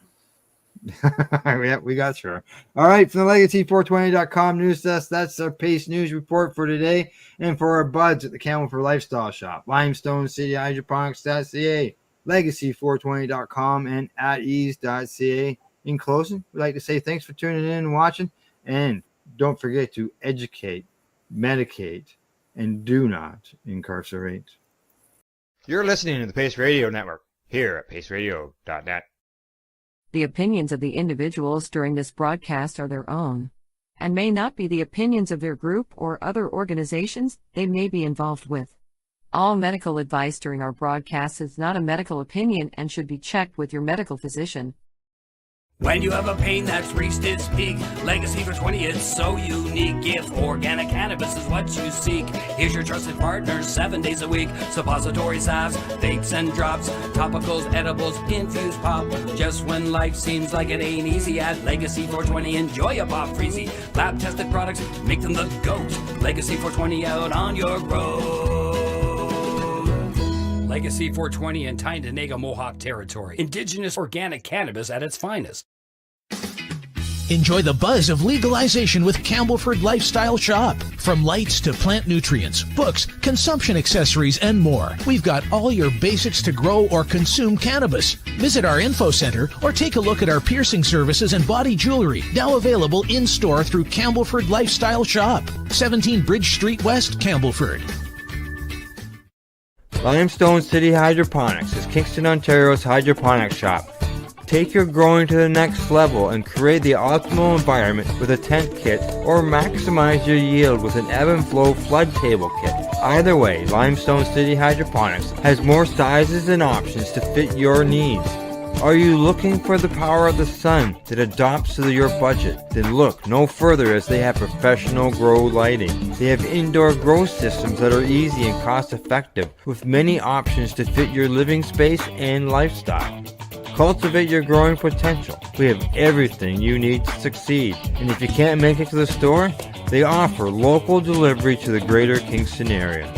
Yeah, we got through. All right, from the Legacy420.com news desk, that's our P.A.C.E news report for today. And for our buds at the Campbellford Lifestyle Shop, Limestone City Hydroponics.ca, Legacy420.com, and At-Eze.ca. In closing, we'd like to say thanks for tuning in and watching. And don't forget to educate, medicate, and do not incarcerate. You're listening to the P.A.C.E Radio Network here at PACERadio.net. The opinions of the individuals during this broadcast are their own, and may not be the opinions of their group or other organizations they may be involved with. All medical advice during our broadcast is not a medical opinion and should be checked with your medical physician. When you have a pain that's reached its peak, Legacy for 20 is so unique. If organic cannabis is what you seek, here's your trusted partner 7 days a week. Suppository salves, vapes and drops, topicals, edibles, infused pop. Just when life seems like it ain't easy, at Legacy 420 enjoy a pop freezy. Lab tested products make them the GOAT. Legacy 420 out on your road. Legacy 420 in Tyndonega Mohawk territory. Indigenous organic cannabis at its finest. Enjoy the buzz of legalization with Campbellford Lifestyle Shop. From lights to plant nutrients, books, consumption accessories, and more, we've got all your basics to grow or consume cannabis. Visit our info center or take a look at our piercing services and body jewelry, now available in-store through Campbellford Lifestyle Shop, 17 Bridge Street West, Campbellford. Limestone City Hydroponics is Kingston, Ontario's hydroponics shop. Take your growing to the next level and create the optimal environment with a tent kit, or maximize your yield with an ebb and flow flood table kit. Either way, Limestone City Hydroponics has more sizes and options to fit your needs. Are you looking for the power of the sun that adapts to your budget? Then look no further, as they have professional grow lighting. They have indoor grow systems that are easy and cost effective, with many options to fit your living space and lifestyle. Cultivate your growing potential. We have everything you need to succeed. And if you can't make it to the store, they offer local delivery to the greater Kingston area.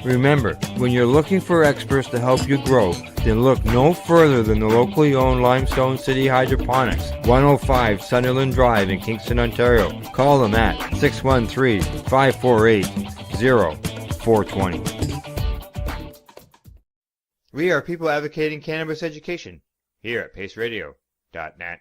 Remember, when you're looking for experts to help you grow, then look no further than the locally owned Limestone City Hydroponics, 105 Sunderland Drive in Kingston, Ontario. Call them at 613-548-0420. We are people advocating cannabis education here at PACEradio.net.